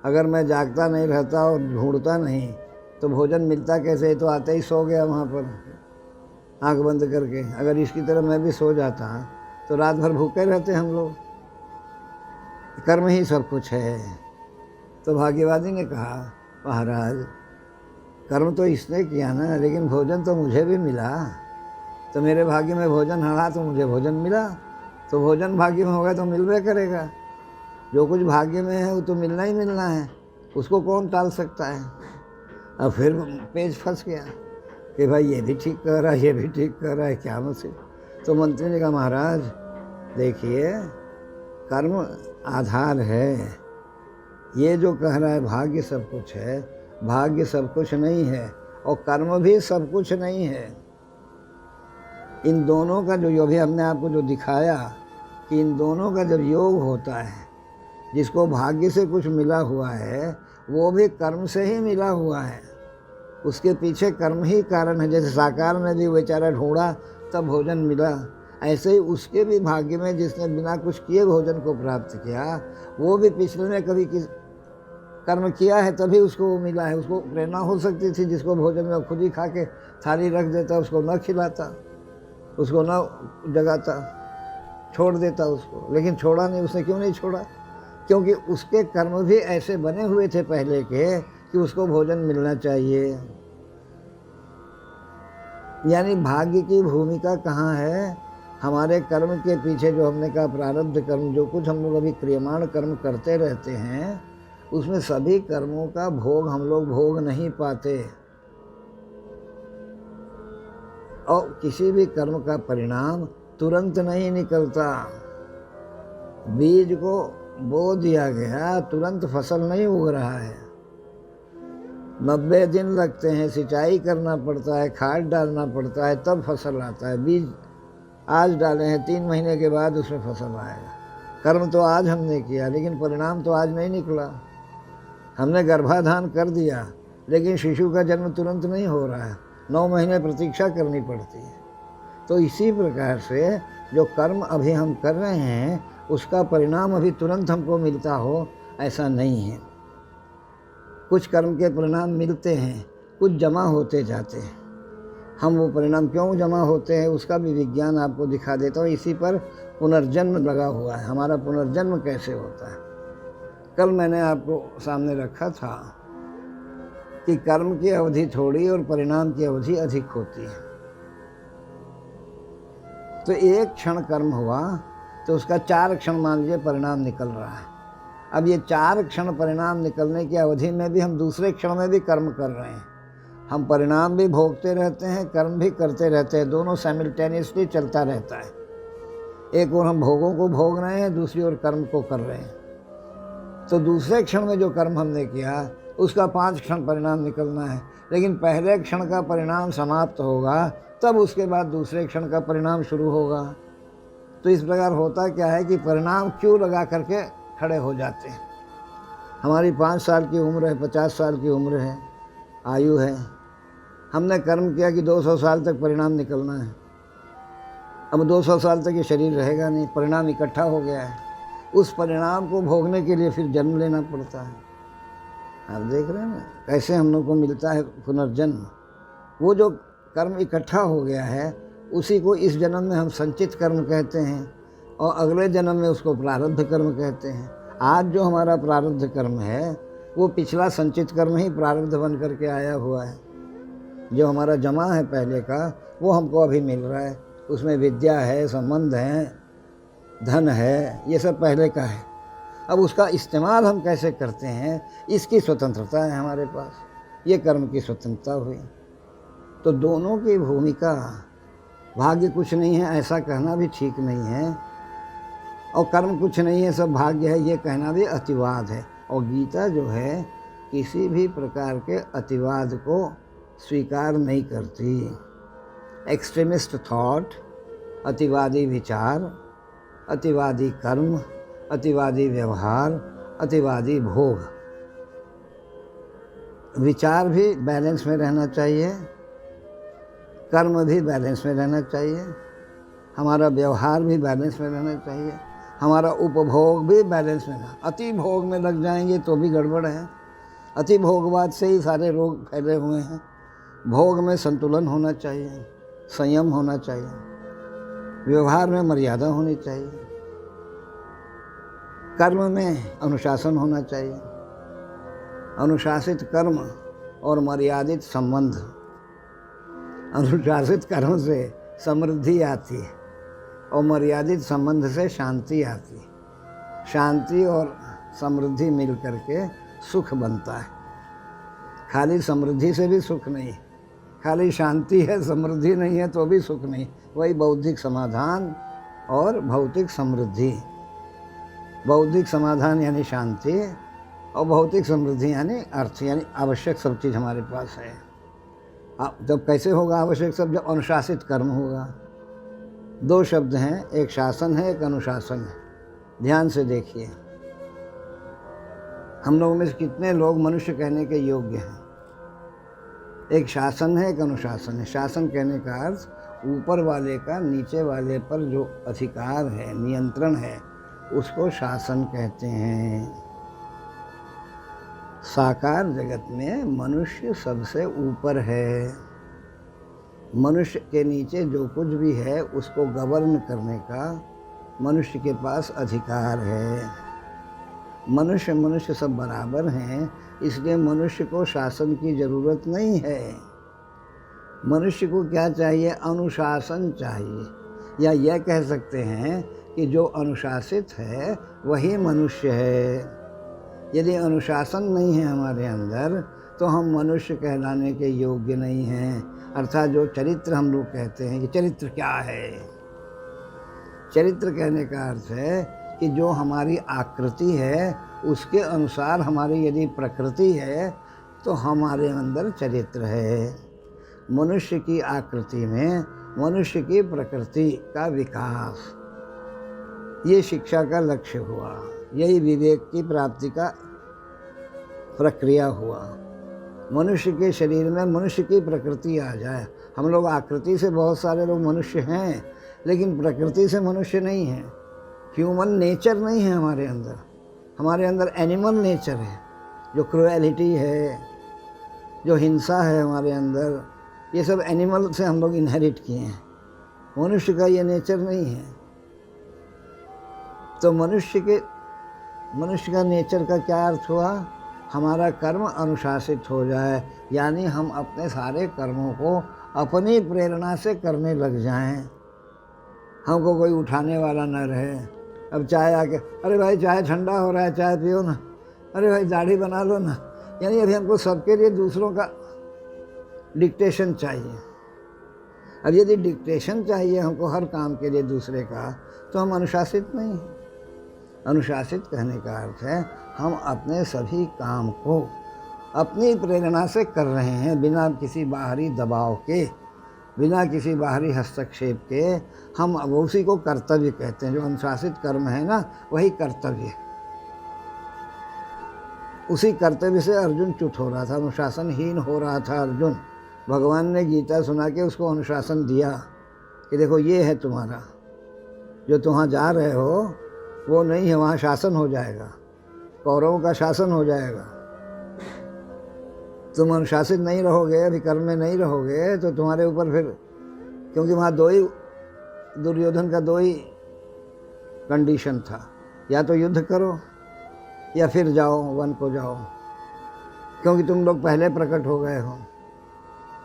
अगर मैं जागता नहीं रहता और ढूंढता नहीं तो भोजन मिलता कैसे। तो आते ही सो गया वहाँ पर आंख बंद करके। अगर इसकी तरह मैं भी सो जाता तो रात भर भूखे रहते हम लोग। कर्म ही सब कुछ है। तो भाग्यवादी ने कहा महाराज कर्म तो इसने किया ना, लेकिन भोजन तो मुझे भी मिला। तो मेरे भाग्य में भोजन हड़ा तो मुझे भोजन मिला। तो भोजन भाग्य में होगा तो मिलवे करेगा। जो कुछ भाग्य में है वो तो मिलना ही मिलना है, उसको कौन टाल सकता है। अब फिर पेज फंस गया कि भाई ये भी ठीक कर रहा है, ये भी ठीक कर रहा है, क्या मुझसे। तो मंत्री ने कहा महाराज देखिए कर्म आधार है, ये जो कह रहा है भाग्य सब कुछ है, भाग्य सब कुछ नहीं है और कर्म भी सब कुछ नहीं है। इन दोनों का जो अभी हमने आपको जो दिखाया कि इन दोनों का जब योग होता है, जिसको भाग्य से कुछ मिला हुआ है वो भी कर्म से ही मिला हुआ है, उसके पीछे कर्म ही कारण है। जैसे साकार में भी बेचारा ढूंढा तब भोजन मिला, ऐसे ही उसके भी भाग्य में जिसने बिना कुछ किए भोजन को प्राप्त किया वो भी पिछले में कभी किस कर्म किया है तभी उसको वो मिला है। उसको प्रेरणा हो सकती थी, जिसको भोजन में खुद ही खा के थाली रख देता, उसको न खिलाता, उसको न जगाता, छोड़ देता उसको, लेकिन छोड़ा नहीं। उसने क्यों नहीं छोड़ा? क्योंकि उसके कर्म भी ऐसे बने हुए थे पहले के कि उसको भोजन मिलना चाहिए। यानी भाग्य की भूमिका कहाँ है? हमारे कर्म के पीछे जो हमने कहा प्रारब्ध कर्म, जो कुछ हम लोग अभी क्रियमाण कर्म करते रहते हैं, उसमें सभी कर्मों का भोग हम लोग भोग नहीं पाते और किसी भी कर्म का परिणाम तुरंत नहीं निकलता। बीज को बो दिया गया, तुरंत फसल नहीं उग रहा है, 90 दिन लगते हैं, सिंचाई करना पड़ता है, खाद डालना पड़ता है, तब फसल आता है। बीज आज डाले हैं, 3 महीने के बाद उसमें फसल आएगा। कर्म तो आज हमने किया लेकिन परिणाम तो आज नहीं निकला। हमने गर्भाधान कर दिया लेकिन शिशु का जन्म तुरंत नहीं हो रहा है, 9 महीने प्रतीक्षा करनी पड़ती है। तो इसी प्रकार से जो कर्म अभी हम कर रहे हैं उसका परिणाम अभी तुरंत हमको मिलता हो ऐसा नहीं है। कुछ कर्म के परिणाम मिलते हैं, कुछ जमा होते जाते हैं। हम वो परिणाम क्यों जमा होते हैं उसका भी विज्ञान आपको दिखा देता हूँ। इसी पर पुनर्जन्म लगा हुआ है। हमारा पुनर्जन्म कैसे होता है कल मैंने आपको सामने रखा था कि कर्म की अवधि थोड़ी और परिणाम की अवधि अधिक होती है। तो एक क्षण कर्म हुआ तो उसका 4 क्षण मान लीजिए परिणाम निकल रहा है। अब ये 4 क्षण परिणाम निकलने की अवधि में भी हम दूसरे क्षण में भी कर्म कर रहे हैं। हम परिणाम भी भोगते रहते हैं, कर्म भी करते रहते हैं, दोनों साइमल्टेनियसली चलता रहता है। एक ओर हम भोगों को भोग रहे हैं, दूसरी ओर कर्म को कर रहे हैं। तो दूसरे क्षण में जो कर्म हमने किया उसका 5 क्षण परिणाम निकलना है, लेकिन पहले क्षण का परिणाम समाप्त होगा, तब उसके बाद दूसरे क्षण का परिणाम शुरू होगा। तो इस प्रकार होता क्या है कि परिणाम क्यों लगा करके खड़े हो जाते हैं। हमारी 5 साल की उम्र है, 50 साल की उम्र है, आयु है, हमने कर्म किया कि 200 साल तक परिणाम निकलना है। अब 200 साल तक ये शरीर रहेगा नहीं, परिणाम इकट्ठा हो गया है। उस परिणाम को भोगने के लिए फिर जन्म लेना पड़ता है। आप देख रहे हैं ना कैसे हम लोग को मिलता है पुनर्जन्म। वो जो कर्म इकट्ठा हो गया है उसी को इस जन्म में हम संचित कर्म कहते हैं और अगले जन्म में उसको प्रारब्ध कर्म कहते हैं। आज जो हमारा प्रारब्ध कर्म है वो पिछला संचित कर्म ही प्रारब्ध बन करके आया हुआ है। जो हमारा जमा है पहले का वो हमको अभी मिल रहा है, उसमें विद्या है, संबंध है, धन है, ये सब पहले का है। अब उसका इस्तेमाल हम कैसे करते हैं इसकी स्वतंत्रता है हमारे पास, ये कर्म की स्वतंत्रता हुई। तो दोनों की भूमिका, भाग्य कुछ नहीं है ऐसा कहना भी ठीक नहीं है और कर्म कुछ नहीं है सब भाग्य है ये कहना भी अतिवाद है। और गीता जो है किसी भी प्रकार के अतिवाद को स्वीकार नहीं करती। एक्सट्रीमिस्ट थॉट, अतिवादी विचार, अतिवादी कर्म, अतिवादी व्यवहार, अतिवादी भोग, विचार भी बैलेंस में रहना चाहिए, कर्म भी बैलेंस में रहना चाहिए, हमारा व्यवहार भी बैलेंस में रहना चाहिए, हमारा उपभोग भी बैलेंस में रहना। अति भोग में लग जाएंगे तो भी गड़बड़ है। अति भोगवाद से ही सारे रोग फैले हुए हैं। भोग में संतुलन होना चाहिए, संयम होना चाहिए, व्यवहार में मर्यादा होनी चाहिए, कर्म में अनुशासन होना चाहिए। अनुशासित कर्म और मर्यादित संबंध। अनुशासित कर्म से समृद्धि आती है और मर्यादित संबंध से शांति आती है। शांति और समृद्धि मिल करके सुख बनता है। खाली समृद्धि से भी सुख नहीं, खाली शांति है समृद्धि नहीं है तो भी सुख नहीं। वही बौद्धिक समाधान और भौतिक समृद्धि। बौद्धिक समाधान यानी शांति और भौतिक समृद्धि यानी अर्थ, यानी आवश्यक सब चीज़ हमारे पास है। जब कैसे होगा आवश्यक सब? जब अनुशासित कर्म होगा। 2 शब्द हैं, एक शासन है एक अनुशासन है। ध्यान से देखिए हम लोगों में से कितने लोग मनुष्य कहने के योग्य हैं। एक शासन है एक अनुशासन है। शासन कहने का अर्थ ऊपर वाले का नीचे वाले पर जो अधिकार है, नियंत्रण है, उसको शासन कहते हैं। साकार जगत में मनुष्य सबसे ऊपर है। मनुष्य के नीचे जो कुछ भी है उसको गवर्न करने का मनुष्य के पास अधिकार है। मनुष्य सब बराबर हैं, इसलिए मनुष्य को शासन की ज़रूरत नहीं है। मनुष्य को क्या चाहिए? अनुशासन चाहिए। या यह कह सकते हैं कि जो अनुशासित है वही मनुष्य है। यदि अनुशासन नहीं है हमारे अंदर तो हम मनुष्य कहलाने के योग्य नहीं हैं। अर्थात जो चरित्र हम लोग कहते हैं कि चरित्र क्या है? चरित्र कहने का अर्थ है कि जो हमारी आकृति है उसके अनुसार हमारी यदि प्रकृति है तो हमारे अंदर चरित्र है। मनुष्य की आकृति में मनुष्य की प्रकृति का विकास, ये शिक्षा का लक्ष्य हुआ। यही विवेक की प्राप्ति का प्रक्रिया हुआ। मनुष्य के शरीर में मनुष्य की प्रकृति आ जाए। हम लोग आकृति से बहुत सारे लोग मनुष्य हैं लेकिन प्रकृति से मनुष्य नहीं है। ह्यूमन नेचर नहीं है हमारे अंदर। हमारे अंदर एनिमल नेचर है, जो क्रूएलिटी है, जो हिंसा है हमारे अंदर, ये सब एनिमल से हम लोग इनहेरिट किए हैं। मनुष्य का ये नेचर नहीं है। तो मनुष्य का नेचर का क्या अर्थ हुआ? हमारा कर्म अनुशासित हो जाए, यानी हम अपने सारे कर्मों को अपनी प्रेरणा से करने लग जाएं। हमको कोई उठाने वाला न रहे। अब चाय आके, अरे भाई चाय ठंडा हो रहा है, चाय पियो ना, अरे भाई दाढ़ी बना लो ना। यानी अभी हमको सबके लिए दूसरों का डिक्टेशन चाहिए। अब यदि डिक्टेशन चाहिए हमको हर काम के लिए दूसरे का, तो हम अनुशासित नहीं हैं। अनुशासित कहने का अर्थ है हम अपने सभी काम को अपनी प्रेरणा से कर रहे हैं, बिना किसी बाहरी दबाव के, बिना किसी बाहरी हस्तक्षेप के। हम उसी को कर्तव्य कहते हैं। जो अनुशासित कर्म है ना, वही कर्तव्य है। उसी कर्तव्य से अर्जुन च्युत हो रहा था, अनुशासनहीन हो रहा था अर्जुन। भगवान ने गीता सुना के उसको अनुशासन दिया कि देखो ये है तुम्हारा, जो तुम वहाँ जा रहे हो वो नहीं है, वहाँ शासन हो जाएगा, कौरवों का शासन हो जाएगा। तुम अनुशासित नहीं रहोगे, अभी कर्म में नहीं रहोगे, तो तुम्हारे ऊपर फिर, क्योंकि वहाँ दुर्योधन का दो ही कंडीशन था, या तो युद्ध करो या फिर जाओ, वन को जाओ, क्योंकि तुम लोग पहले प्रकट हो गए हो,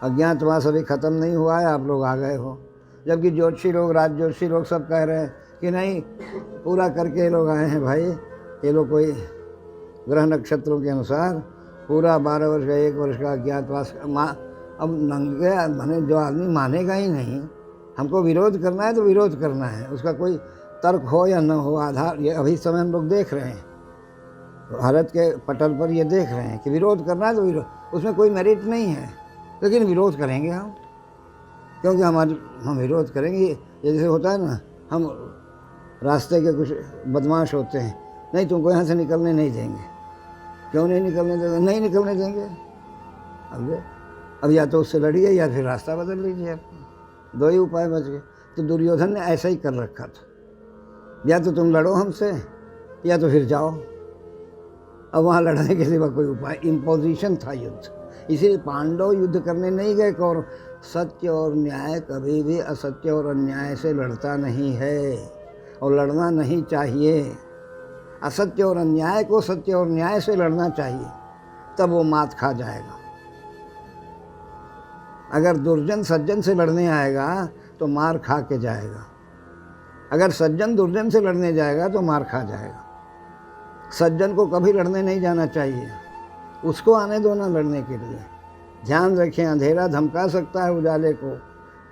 अज्ञातवास अभी ख़त्म नहीं हुआ है, आप लोग आ गए हो। जबकि ज्योतिषी लोग, राजज्योतिषी लोग सब कह रहे हैं कि नहीं, पूरा करके ये लोग आए हैं भाई। ये लोग कोई ग्रह नक्षत्रों के अनुसार पूरा 12 वर्ष का, 1 वर्ष का अज्ञातवास। अब नंगे माने जो आदमी मानेगा ही नहीं, हमको विरोध करना है तो विरोध करना है, उसका कोई तर्क हो या न हो, आधार। ये अभी समय हम लोग देख रहे हैं, भारत के पटल पर ये देख रहे हैं कि विरोध करना है तो विरोध, उसमें कोई मेरिट नहीं है, लेकिन विरोध करेंगे हम, क्योंकि हम विरोध करेंगे। जैसे होता है ना, हम रास्ते के कुछ बदमाश होते हैं, नहीं तुमको यहाँ से निकलने नहीं देंगे। क्यों नहीं निकलने देंगे? नहीं निकलने देंगे। अब या तो उससे लड़िए या फिर रास्ता बदल लीजिए अपना, दो ही उपाय बच गए। तो दुर्योधन ने ऐसा ही कर रखा था, या तो तुम लड़ो हमसे या तो फिर जाओ। अब वहाँ लड़ने के सिवा कोई उपाय, इम्पोजिशन था युद्ध। इसीलिए पांडव युद्ध करने नहीं गए। और सत्य और न्याय कभी भी असत्य और अन्याय से लड़ता नहीं है, और लड़ना नहीं चाहिए। असत्य और अन्याय को सत्य और न्याय से लड़ना चाहिए, तब वो मात खा जाएगा। अगर दुर्जन सज्जन से लड़ने आएगा तो मार खा के जाएगा। अगर सज्जन दुर्जन से लड़ने जाएगा तो मार खा जाएगा। सज्जन को कभी लड़ने नहीं जाना चाहिए, उसको आने दो ना लड़ने के लिए। ध्यान रखें, अंधेरा धमका सकता है उजाले को,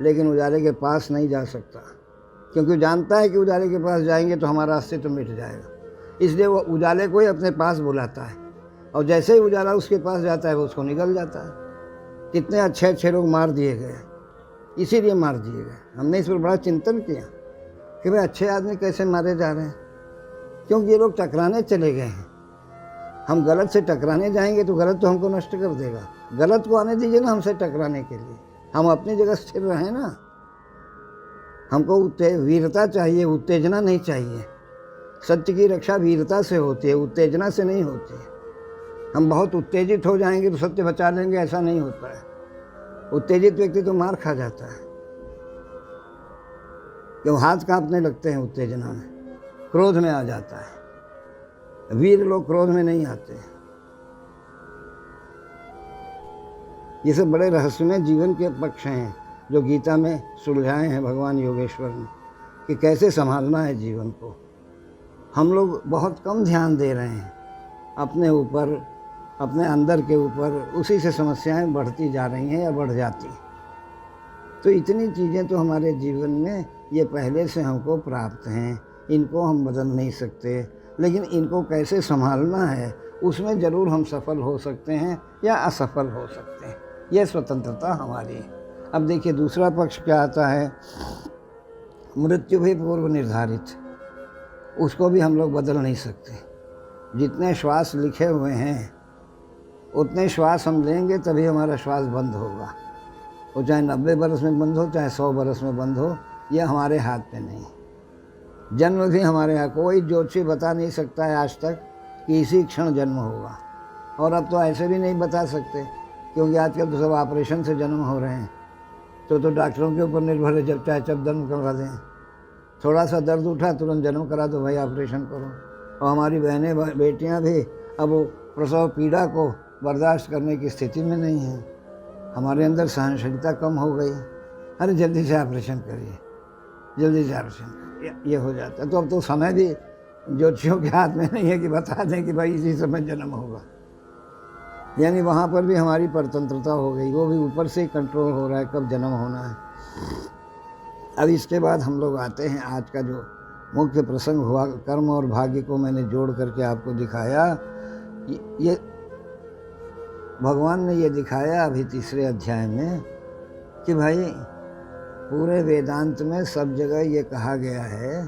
लेकिन उजाले के पास नहीं जा सकता, क्योंकि जानता है कि उजाले के पास जाएंगे तो हमारा अस्तित्व मिट जाएगा। इसलिए वो उजाले को ही अपने पास बुलाता है, और जैसे ही उजाला उसके पास जाता है वो उसको निगल जाता है। कितने अच्छे अच्छे लोग मार दिए गए, इसीलिए मार दिए गए। हमने इस पर बड़ा चिंतन किया कि भाई अच्छे आदमी कैसे मारे जा रहे हैं, क्योंकि ये लोग टकराने चले गए हैं। हम गलत से टकराने जाएंगे तो गलत तो हमको नष्ट कर देगा। गलत को आने दीजिए ना हमसे टकराने के लिए, हम अपनी जगह स्थिर रहें ना। हमको वीरता चाहिए, उत्तेजना नहीं चाहिए। सत्य की रक्षा वीरता से होती है, उत्तेजना से नहीं होती है। हम बहुत उत्तेजित हो जाएंगे तो सत्य बचा लेंगे, ऐसा नहीं होता है। उत्तेजित व्यक्ति तो मार खा जाता है, क्यों हाथ कांपने लगते हैं उत्तेजना में, क्रोध में आ जाता है। वीर लोग क्रोध में नहीं आते। ये सब बड़े रहस्यमय जीवन के पक्ष हैं जो गीता में सुलझाए हैं भगवान योगेश्वर ने, कि कैसे संभालना है जीवन को। हम लोग बहुत कम ध्यान दे रहे हैं अपने ऊपर, अपने अंदर के ऊपर। उसी से समस्याएं बढ़ती जा रही हैं या बढ़ जाती। तो इतनी चीज़ें तो हमारे जीवन में ये पहले से हमको प्राप्त हैं, इनको हम बदल नहीं सकते, लेकिन इनको कैसे संभालना है उसमें ज़रूर हम सफल हो सकते हैं या असफल हो सकते हैं। यह स्वतंत्रता हमारी है। अब देखिए दूसरा पक्ष क्या आता है, मृत्यु भी पूर्व निर्धारित, उसको भी हम लोग बदल नहीं सकते। जितने श्वास लिखे हुए हैं उतने श्वास हम लेंगे, तभी हमारा श्वास बंद होगा। वो चाहे 90 बरस में बंद हो, चाहे 100 बरस में बंद हो, यह हमारे हाथ में नहीं। जन्म भी हमारे यहाँ, कोई ज्योतिषी बता नहीं सकता है आज तक कि इसी क्षण जन्म होगा। और अब तो ऐसे भी नहीं बता सकते, क्योंकि आजकल तो सब ऑपरेशन से जन्म हो रहे हैं। तो डॉक्टरों के ऊपर निर्भर है, जब चाहे जब जन्म करवा दें। थोड़ा सा दर्द उठा तुरंत जन्म करा दो भाई, ऑपरेशन करो। और हमारी बहनें बेटियां भी अब वो प्रसव पीड़ा को बर्दाश्त करने की स्थिति में नहीं है। हमारे अंदर सहनशीलता कम हो गई। अरे जल्दी से ऑपरेशन करिए, जल्दी से ऑपरेशन करिए, ये हो जाता है। तो अब तो समय भी ज्योतिषियों के हाथ में नहीं है कि बता दें कि भाई इसी समय जन्म होगा। यानी वहाँ पर भी हमारी परतंत्रता हो गई, वो भी ऊपर से ही कंट्रोल हो रहा है कब जन्म होना है। अब इसके बाद हम लोग आते हैं आज का जो मुख्य प्रसंग हुआ, कर्म और भाग्य को मैंने जोड़ करके आपको दिखाया। ये भगवान ने ये दिखाया अभी तीसरे अध्याय में कि भाई पूरे वेदांत में सब जगह ये कहा गया है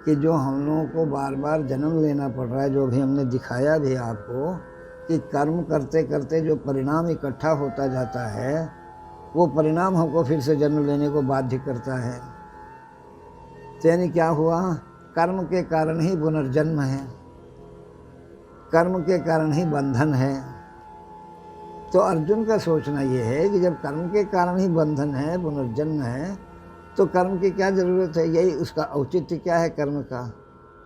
कि जो हम लोगों को बार बार जन्म लेना पड़ रहा है, जो भी हमने दिखाया भी आपको कि कर्म करते करते जो परिणाम इकट्ठा होता जाता है, वो परिणाम हमको फिर से जन्म लेने को बाध्य करता है। तो यानी क्या हुआ, कर्म के कारण ही पुनर्जन्म है, कर्म के कारण ही बंधन है। तो अर्जुन का सोचना ये है कि जब कर्म के कारण ही बंधन है, पुनर्जन्म है, तो कर्म की क्या ज़रूरत है, यही उसका औचित्य क्या है कर्म का।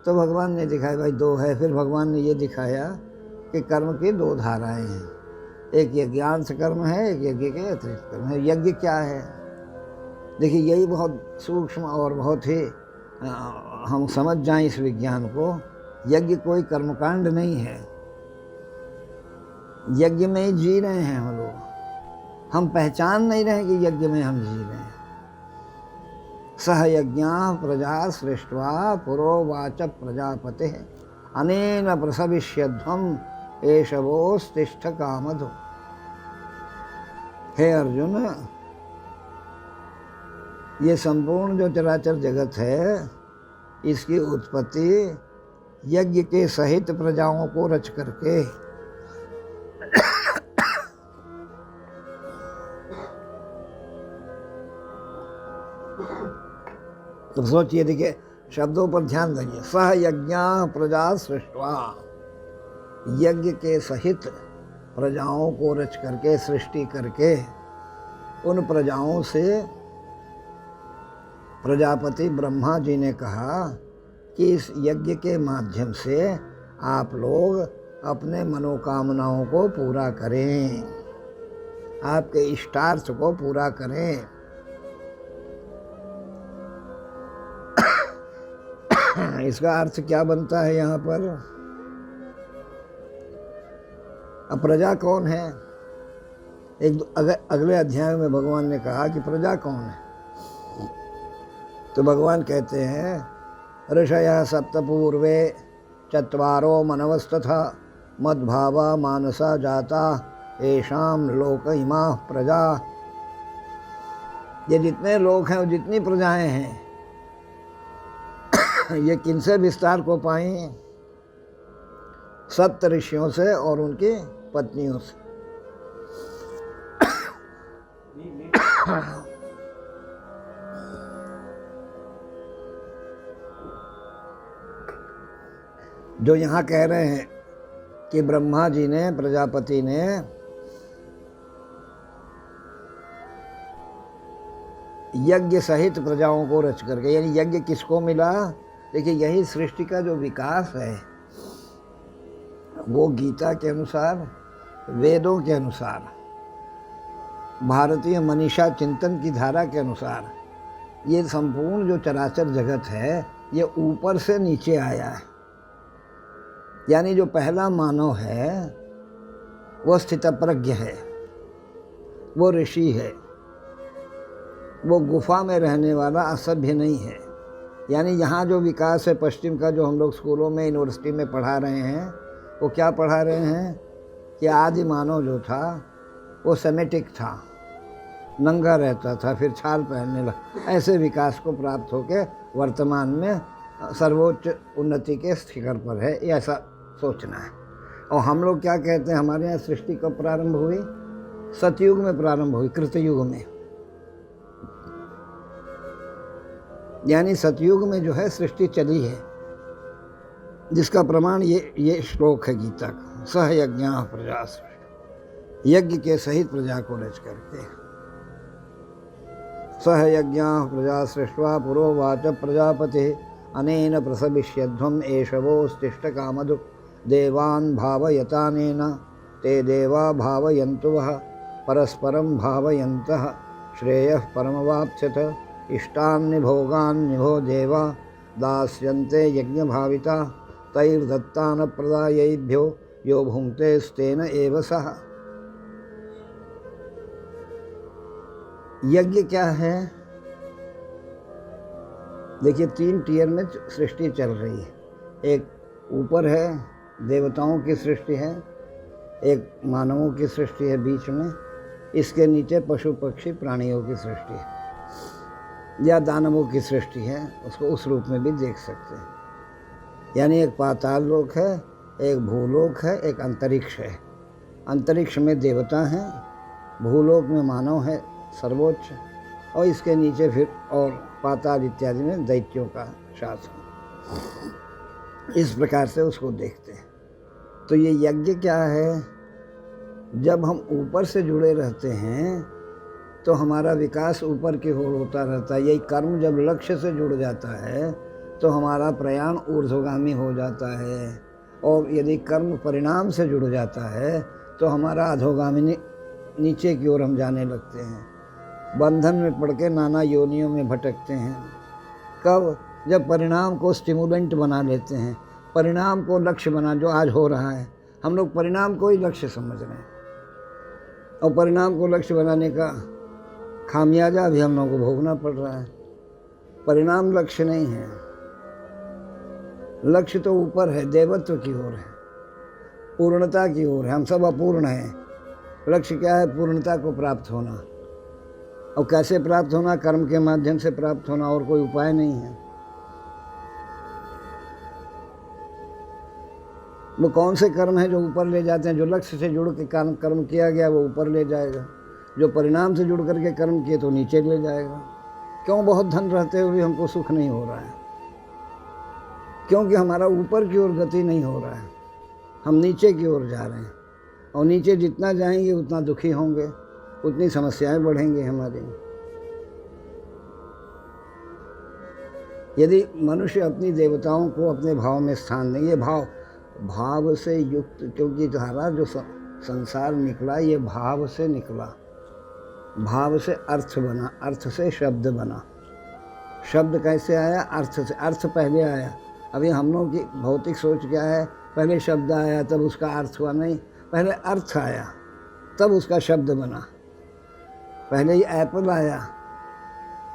तो भगवान ने दिखाया भाई दो है। फिर भगवान ने ये दिखाया कि कर्म की दो धाराएं हैं, एक यज्ञांश कर्म है, एक यज्ञ के अतिरिक्त कर्म है। यज्ञ क्या है, देखिए यही बहुत सूक्ष्म और बहुत ही हम समझ जाएं इस विज्ञान को। यज्ञ कोई कर्मकांड नहीं है, यज्ञ में ही जी रहे हैं हम लोग, हम पहचान नहीं रहे कि यज्ञ में हम जी रहे हैं। सह यज्ञा प्रजा सृष्ट्वा पुरोवाच प्रजापते अनेन प्रसविष्यध्वम एषवोस्तिष्ठ कामधु। हे अर्जुन, ये संपूर्ण जो चराचर जगत है, इसकी उत्पत्ति यज्ञ के सहित प्रजाओं को रच करके, तो सोचिए, देखिए शब्दों पर ध्यान दीजिए। सह यज्ञा प्रजा सृष्ट्वा, यज्ञ के सहित प्रजाओं को रच करके, सृष्टि करके, उन प्रजाओं से प्रजापति ब्रह्मा जी ने कहा कि इस यज्ञ के माध्यम से आप लोग अपने मनोकामनाओं को पूरा करें, आपके इष्टार्थ को पूरा करें। इसका अर्थ क्या बनता है यहाँ पर, अब प्रजा कौन है। अगले अध्याय में भगवान ने कहा कि प्रजा कौन है, तो भगवान कहते हैं ऋषयः सप्त पूर्वे चत्वारो मनवस्तथा मद्भावा मानसा जाता येषां लोक इमाः प्रजा। ये जितने लोग हैं और जितनी प्रजाएं हैं, ये किनसे विस्तार को पाएं, सप्त ऋषियों से और उनकी पत्नियों से। जो यहाँ कह रहे हैं कि ब्रह्मा जी ने, प्रजापति ने यज्ञ सहित प्रजाओं को रच करके, यानी यज्ञ किसको मिला, देखिए यही सृष्टि का जो विकास है, वो गीता के अनुसार, वेदों के अनुसार, भारतीय मनीषा चिंतन की धारा के अनुसार, ये संपूर्ण जो चराचर जगत है, ये ऊपर से नीचे आया है। यानी जो पहला मानव है वो स्थितप्रज्ञ है, वो ऋषि है, वो गुफा में रहने वाला असभ्य नहीं है। यानी यहाँ जो विकास है पश्चिम का, जो हम लोग स्कूलों में, यूनिवर्सिटी में पढ़ा रहे हैं, वो क्या पढ़ा रहे हैं कि आदि मानव जो था वो सेमेटिक था, नंगा रहता था, फिर छाल पहनने लगा। ऐसे विकास को प्राप्त होके वर्तमान में सर्वोच्च उन्नति के शिखर पर है, ये ऐसा सोचना है। और हम लोग क्या कहते हैं, हमारे यहाँ सृष्टि कब प्रारंभ हुई, सतयुग में प्रारंभ हुई, कृतयुग में। यानी सतयुग में जो है सृष्टि चली है, जिसका प्रमाण ये श्लोक है गीता का। सह यज्ञा प्रजा, यज्ञ के सहित प्रजा को रच करके। सह यज्ञा प्रजा सृष्ट्वा पुरोवाच प्रजापति अनेन प्रसविष्यध्वम एषवोस्तिष्ठ कामधु देवान् भावयतानेन ते देवा भावयन्तु वः परस्परं भावयन्तः श्रेयः परमवाप्स्यथ इष्टान् भोगान् निभो देवा दास्यन्ते यज्ञभाविता तैर्दत्तान् प्रदायैभ्यो यो भुङ्क्ते स्तेन एव सः। यज्ञ क्या है? देखिए 3 टियर में सृष्टि चल रही है। एक ऊपर है, देवताओं की सृष्टि है, एक मानवों की सृष्टि है बीच में, इसके नीचे पशु पक्षी प्राणियों की सृष्टि है, या दानवों की सृष्टि है, उसको उस रूप में भी देख सकते हैं। यानी एक पाताल लोक है, एक भूलोक है, एक अंतरिक्ष है। अंतरिक्ष में देवता हैं, भूलोक में मानव है सर्वोच्च, और इसके नीचे फिर और पाताल इत्यादि में दैत्यों का शासन। इस प्रकार से उसको देखते हैं। तो ये यज्ञ क्या है? जब हम ऊपर से जुड़े रहते हैं तो हमारा विकास ऊपर की ओर होता रहता है। यही कर्म जब लक्ष्य से जुड़ जाता है तो हमारा प्रयाण ऊर्ध्वगामी हो जाता है, और यदि कर्म परिणाम से जुड़ जाता है तो हमारा अधोगामी नीचे की ओर हम जाने लगते हैं। बंधन में पड़ के नाना योनियों में भटकते हैं। कब? जब परिणाम को स्टिमुलेंट बना लेते हैं, परिणाम को लक्ष्य बना, जो आज हो रहा है हम लोग परिणाम को ही लक्ष्य समझ रहे हैं, और परिणाम को लक्ष्य बनाने का खामियाजा भी हम लोगों को भोगना पड़ रहा है। परिणाम लक्ष्य नहीं है, लक्ष्य तो ऊपर है, देवत्व की ओर है, पूर्णता की ओर है। हम सब अपूर्ण हैं। लक्ष्य क्या है? पूर्णता को प्राप्त होना। और कैसे प्राप्त होना? कर्म के माध्यम से प्राप्त होना, और कोई उपाय नहीं है। वो कौन से कर्म हैं जो ऊपर ले जाते हैं? जो लक्ष्य से जुड़ के कर्म किया गया वो ऊपर ले जाएगा, जो परिणाम से जुड़ करके कर्म किए तो नीचे ले जाएगा। क्यों? बहुत धन रहते हुए भी हमको सुख नहीं हो रहा है, क्योंकि हमारा ऊपर की ओर गति नहीं हो रहा है, हम नीचे की ओर जा रहे हैं। और नीचे जितना जाएंगे उतना दुखी होंगे, उतनी समस्याएं बढ़ेंगी हमारी। यदि मनुष्य अपनी देवताओं को अपने भाव में स्थान दें, ये भाव से युक्त, क्योंकि सारा जो संसार निकला ये भाव से निकला। भाव से अर्थ बना, अर्थ से शब्द बना। शब्द कैसे आया? अर्थ से। अर्थ पहले आया। अभी हम लोगों की भौतिक सोच क्या है? पहले शब्द आया तब उसका अर्थ हुआ। नहीं, पहले अर्थ आया तब उसका शब्द बना। पहले ही एप्पल आया,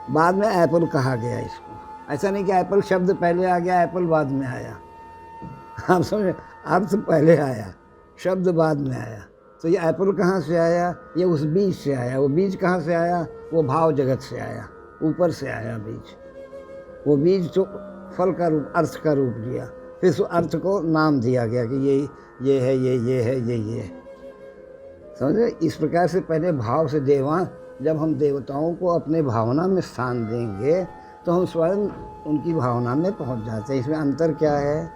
बाद में एप्पल कहा गया इसको। ऐसा नहीं कि एप्पल शब्द पहले आ गया, एप्पल बाद में आया। आप समझे? अर्थ पहले आया, शब्द बाद में आया। तो ये एप्पल कहाँ से आया? ये उस बीज से आया। वो बीज कहाँ से आया? वो भाव जगत से आया, ऊपर से आया बीज। वो बीज तो फल का रूप, अर्थ का रूप लिया, फिर उस अर्थ को नाम दिया गया कि ये है, ये है, ये। समझे? इस प्रकार से पहले भाव से जब हम देवताओं को अपने भावना में स्थान देंगे तो हम स्वयं उनकी भावना में पहुंच जाते हैं। इसमें अंतर क्या है?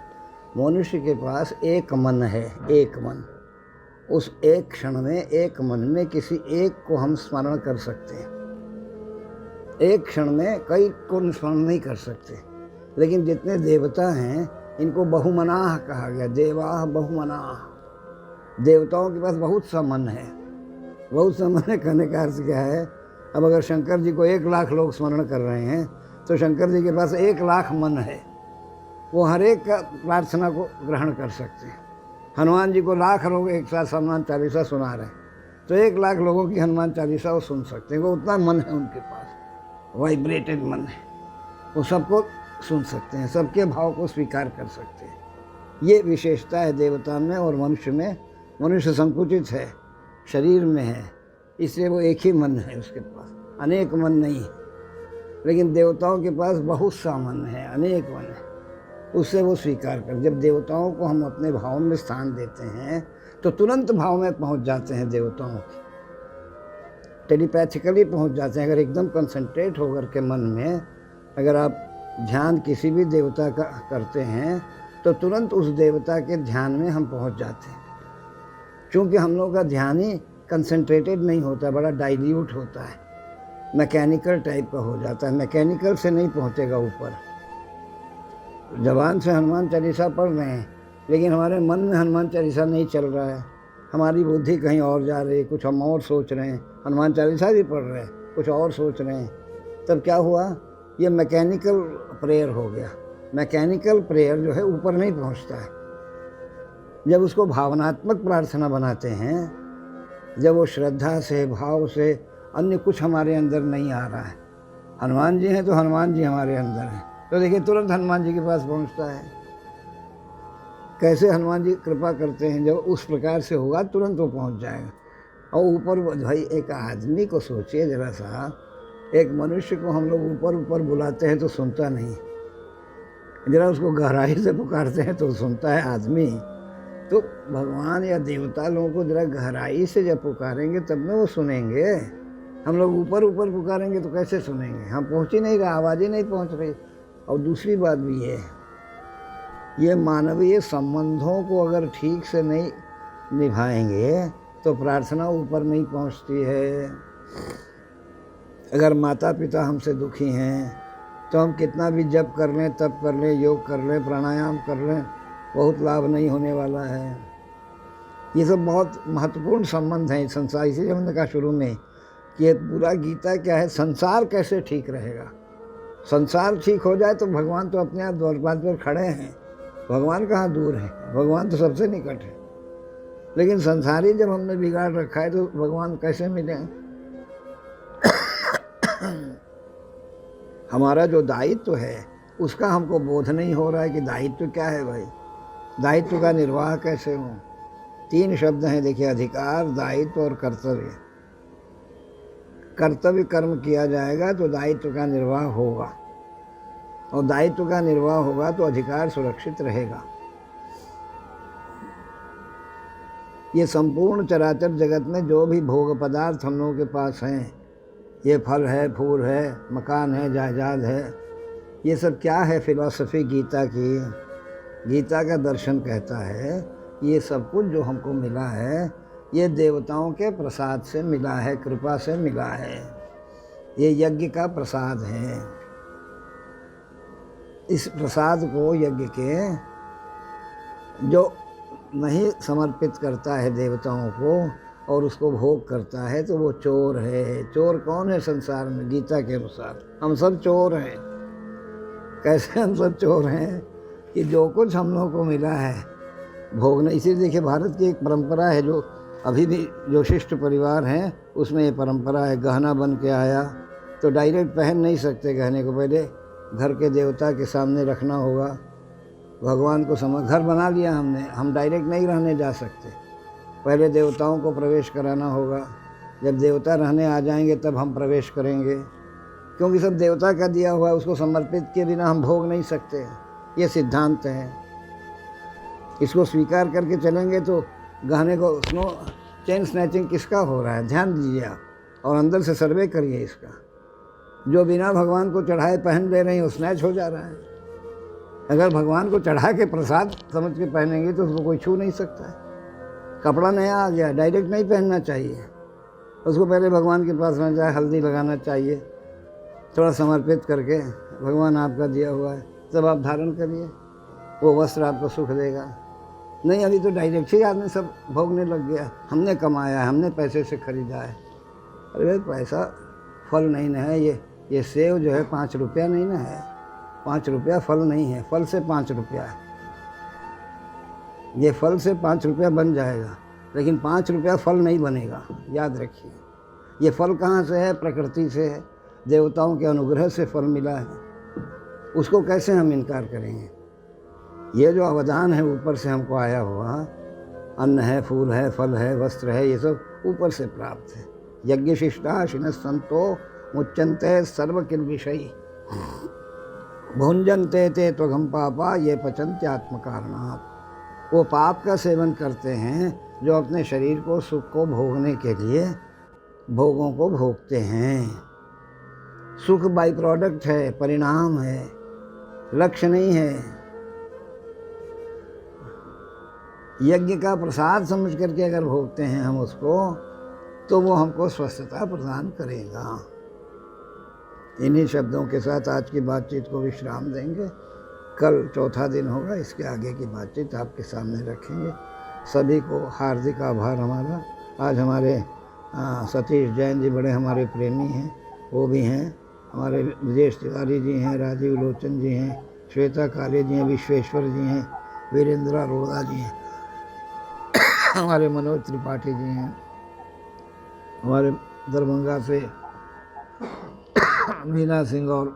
मनुष्य के पास एक मन है, एक मन। उस एक क्षण में, एक मन में किसी एक को हम स्मरण कर सकते हैं। एक क्षण में कई को स्मरण नहीं कर सकते। लेकिन जितने देवता हैं इनको बहुमनाह कहा गया। देवाः बहुमनाः। देवताओं के पास बहुत सा मन है। बहुत सा मन है कहने का अर्थ क्या है? अब अगर शंकर जी को 1 लाख लोग स्मरण कर रहे हैं तो शंकर जी के पास 1 लाख मन है। वो हर एक का प्रार्थना को ग्रहण कर सकते हैं। हनुमान जी को लाख लोग एक साथ हनुमान चालीसा सुना रहे हैं तो 1 लाख लोगों की हनुमान चालीसा वो सुन सकते हैं। वो उतना मन है उनके पास, वाइब्रेटेड मन है। वो सबको सुन सकते हैं, सबके भाव को स्वीकार कर सकते हैं। ये विशेषता है देवता में और मनुष्य में। मनुष्य संकुचित है, शरीर में है, इसलिए वो एक ही मन है उसके पास, अनेक मन नहीं है। लेकिन देवताओं के पास बहुत सा मन है, अनेक मन है, उससे वो स्वीकार कर। जब देवताओं को हम अपने भाव में स्थान देते हैं तो तुरंत भाव में पहुंच जाते हैं देवताओं के, टेलीपैथिकली पहुंच जाते हैं। अगर एकदम कंसंट्रेट होकर के मन में अगर आप ध्यान किसी भी देवता का करते हैं तो तुरंत उस देवता के ध्यान में हम पहुंच जाते हैं। क्योंकि हम लोग का ध्यान ही कंसंट्रेटेड नहीं होता, बड़ा डाइल्यूट होता है, मैकेनिकल टाइप का हो जाता है। मैकेनिकल से नहीं पहुंचेगा ऊपर। जबान से हनुमान चालीसा पढ़ रहे हैं लेकिन हमारे मन में हनुमान चालीसा नहीं चल रहा है, हमारी बुद्धि कहीं और जा रही है, कुछ हम और सोच रहे हैं। हनुमान चालीसा भी पढ़ रहे हैं, कुछ और सोच रहे हैं। तब क्या हुआ? ये मैकेनिकल प्रेयर हो गया। मैकेनिकल प्रेयर जो है ऊपर नहीं पहुंचता है। जब उसको भावनात्मक प्रार्थना बनाते हैं, जब वो श्रद्धा से, भाव से अन्य कुछ हमारे अंदर नहीं आ रहा है। हनुमान जी हैं तो हनुमान जी हमारे अंदर हैं, तो देखिए तुरंत हनुमान जी के पास पहुंचता है। कैसे हनुमान जी कृपा करते हैं, जब उस प्रकार से होगा तुरंत वो पहुंच जाएगा। और ऊपर भाई एक आदमी को सोचिए जरा सा, एक मनुष्य को हम लोग ऊपर ऊपर बुलाते हैं तो सुनता नहीं, जरा उसको गहराई से पुकारते हैं तो सुनता है आदमी। तो भगवान या देवता लोगों को जरा गहराई से जब पुकारेंगे तब ना वो सुनेंगे। हम लोग ऊपर ऊपर पुकारेंगे तो कैसे सुनेंगे? हम पहुँच ही नहीं रहा, आवाज़ ही नहीं पहुँच रही। और दूसरी बात भी ये मानवीय संबंधों को अगर ठीक से नहीं निभाएंगे तो प्रार्थना ऊपर नहीं पहुँचती है। अगर माता पिता हमसे दुखी हैं तो हम कितना भी जप कर लें, तप कर लें, योग कर लें, प्राणायाम कर लें, बहुत लाभ नहीं होने वाला है। ये सब बहुत महत्वपूर्ण संबंध हैं संसार। इसीलिए हमने कहा शुरू में कि ये पूरा गीता क्या है, संसार कैसे ठीक रहेगा। संसार ठीक हो जाए तो भगवान तो अपने आप द्वारपाल पर खड़े हैं। भगवान कहाँ दूर हैं, भगवान तो सबसे निकट है। लेकिन संसारी जब हमने बिगाड़ रखा है तो भगवान कैसे मिलें? हमारा जो दायित्व है उसका हमको बोध नहीं हो रहा है कि दायित्व क्या है। भाई दायित्व का निर्वाह कैसे हो? 3 शब्द हैं देखिए, अधिकार, दायित्व और कर्तव्य। कर्तव्य कर्म किया जाएगा तो दायित्व का निर्वाह होगा, और दायित्व का निर्वाह होगा तो अधिकार सुरक्षित रहेगा। ये संपूर्ण चराचर जगत में जो भी भोग पदार्थ हम लोगों के पास हैं, ये फल है, फूल है, मकान है, जायदाद है, ये सब क्या है? फिलॉसफी गीता की। गीता का दर्शन कहता है ये सब कुछ जो हमको मिला है ये देवताओं के प्रसाद से मिला है, कृपा से मिला है। ये यज्ञ का प्रसाद है। इस प्रसाद को यज्ञ के जो नहीं समर्पित करता है देवताओं को और उसको भोग करता है तो वो चोर है। चोर कौन है संसार में? गीता के अनुसार हम सब चोर हैं। कैसे हम सब चोर हैं कि जो कुछ हम लोगों को मिला है भोगना। इसीलिए देखिए भारत की एक परंपरा है, जो अभी भी जो शिष्ट परिवार हैं उसमें ये परंपरा है, गहना बन के आया तो डायरेक्ट पहन नहीं सकते गहने को, पहले घर के देवता के सामने रखना होगा। भगवान को समझ घर बना लिया हमने, हम डायरेक्ट नहीं रहने जा सकते, पहले देवताओं को प्रवेश कराना होगा। जब देवता रहने आ जाएंगे तब हम प्रवेश करेंगे, क्योंकि सब देवता का दिया हुआ है, उसको समर्पित किए बिना हम भोग नहीं सकते। ये सिद्धांत है, इसको स्वीकार करके चलेंगे तो गहने को चेन स्नैचिंग किसका हो रहा है? ध्यान दीजिए आप, और अंदर से सर्वे करिए इसका। जो बिना भगवान को चढ़ाए पहन ले रहे हैं वो स्नैच हो जा रहा है। अगर भगवान को चढ़ा के प्रसाद समझ के पहनेंगे तो उसको कोई छू नहीं सकता है। कपड़ा नया आ गया, डायरेक्ट नहीं पहनना चाहिए, उसको पहले भगवान के पास में जाए, हल्दी लगाना चाहिए, थोड़ा समर्पित करके भगवान आपका दिया हुआ है तब आप धारण करिए, वो वस्त्र आपको सुख देगा। नहीं अभी तो डायरेक्ट ही आदमी सब भोगने लग गया, हमने कमाया है, हमने पैसे से खरीदा है। अरे पैसा फल नहीं ना है, ये सेव जो है 5 रुपया नहीं ना है, 5 रुपया फल नहीं है, फल से 5 रुपया है। ये फल से 5 रुपया बन जाएगा, लेकिन 5 रुपया फल नहीं बनेगा, याद रखिए। ये फल कहाँ से है? प्रकृति से है, देवताओं के अनुग्रह से फल मिला है, उसको कैसे हम इनकार करेंगे? ये जो अवदान है ऊपर से हमको आया हुआ, अन्न है, फूल है, फल है, वस्त्र है, ये सब ऊपर से प्राप्त है। यज्ञ शिष्टा शिन संतो मुच्यन्ते सर्व किल विषयी भुंजन्ते ते त्वघम पापा ये पचन्ते आत्मकारणात्। वो पाप का सेवन करते हैं जो अपने शरीर को सुख को भोगने के लिए भोगों को भोगते हैं। सुख बाई प्रोडक्ट है, परिणाम है, लक्ष्य नहीं है। यज्ञ का प्रसाद समझ करके अगर भोगते हैं हम उसको, तो वो हमको स्वस्थता प्रदान करेगा। इन्हीं शब्दों के साथ आज की बातचीत को विश्राम देंगे। कल चौथा दिन होगा, इसके आगे की बातचीत आपके सामने रखेंगे। सभी को हार्दिक आभार हमारा। आज हमारे सतीश जैन जी बड़े हमारे प्रेमी हैं, वो भी हैं। हमारे विदेश तिवारी जी हैं, राजीव लोचन जी हैं, श्वेता काले जी हैं, विश्वेश्वर जी हैं, वीरेंद्र अरोड़ा जी हैं, हमारे मनोज त्रिपाठी जी हैं, हमारे दरभंगा से मीना सिंह और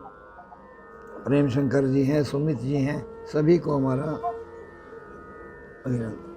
प्रेम शंकर जी हैं, सुमित जी हैं, सभी को हमारा अभिनंदन।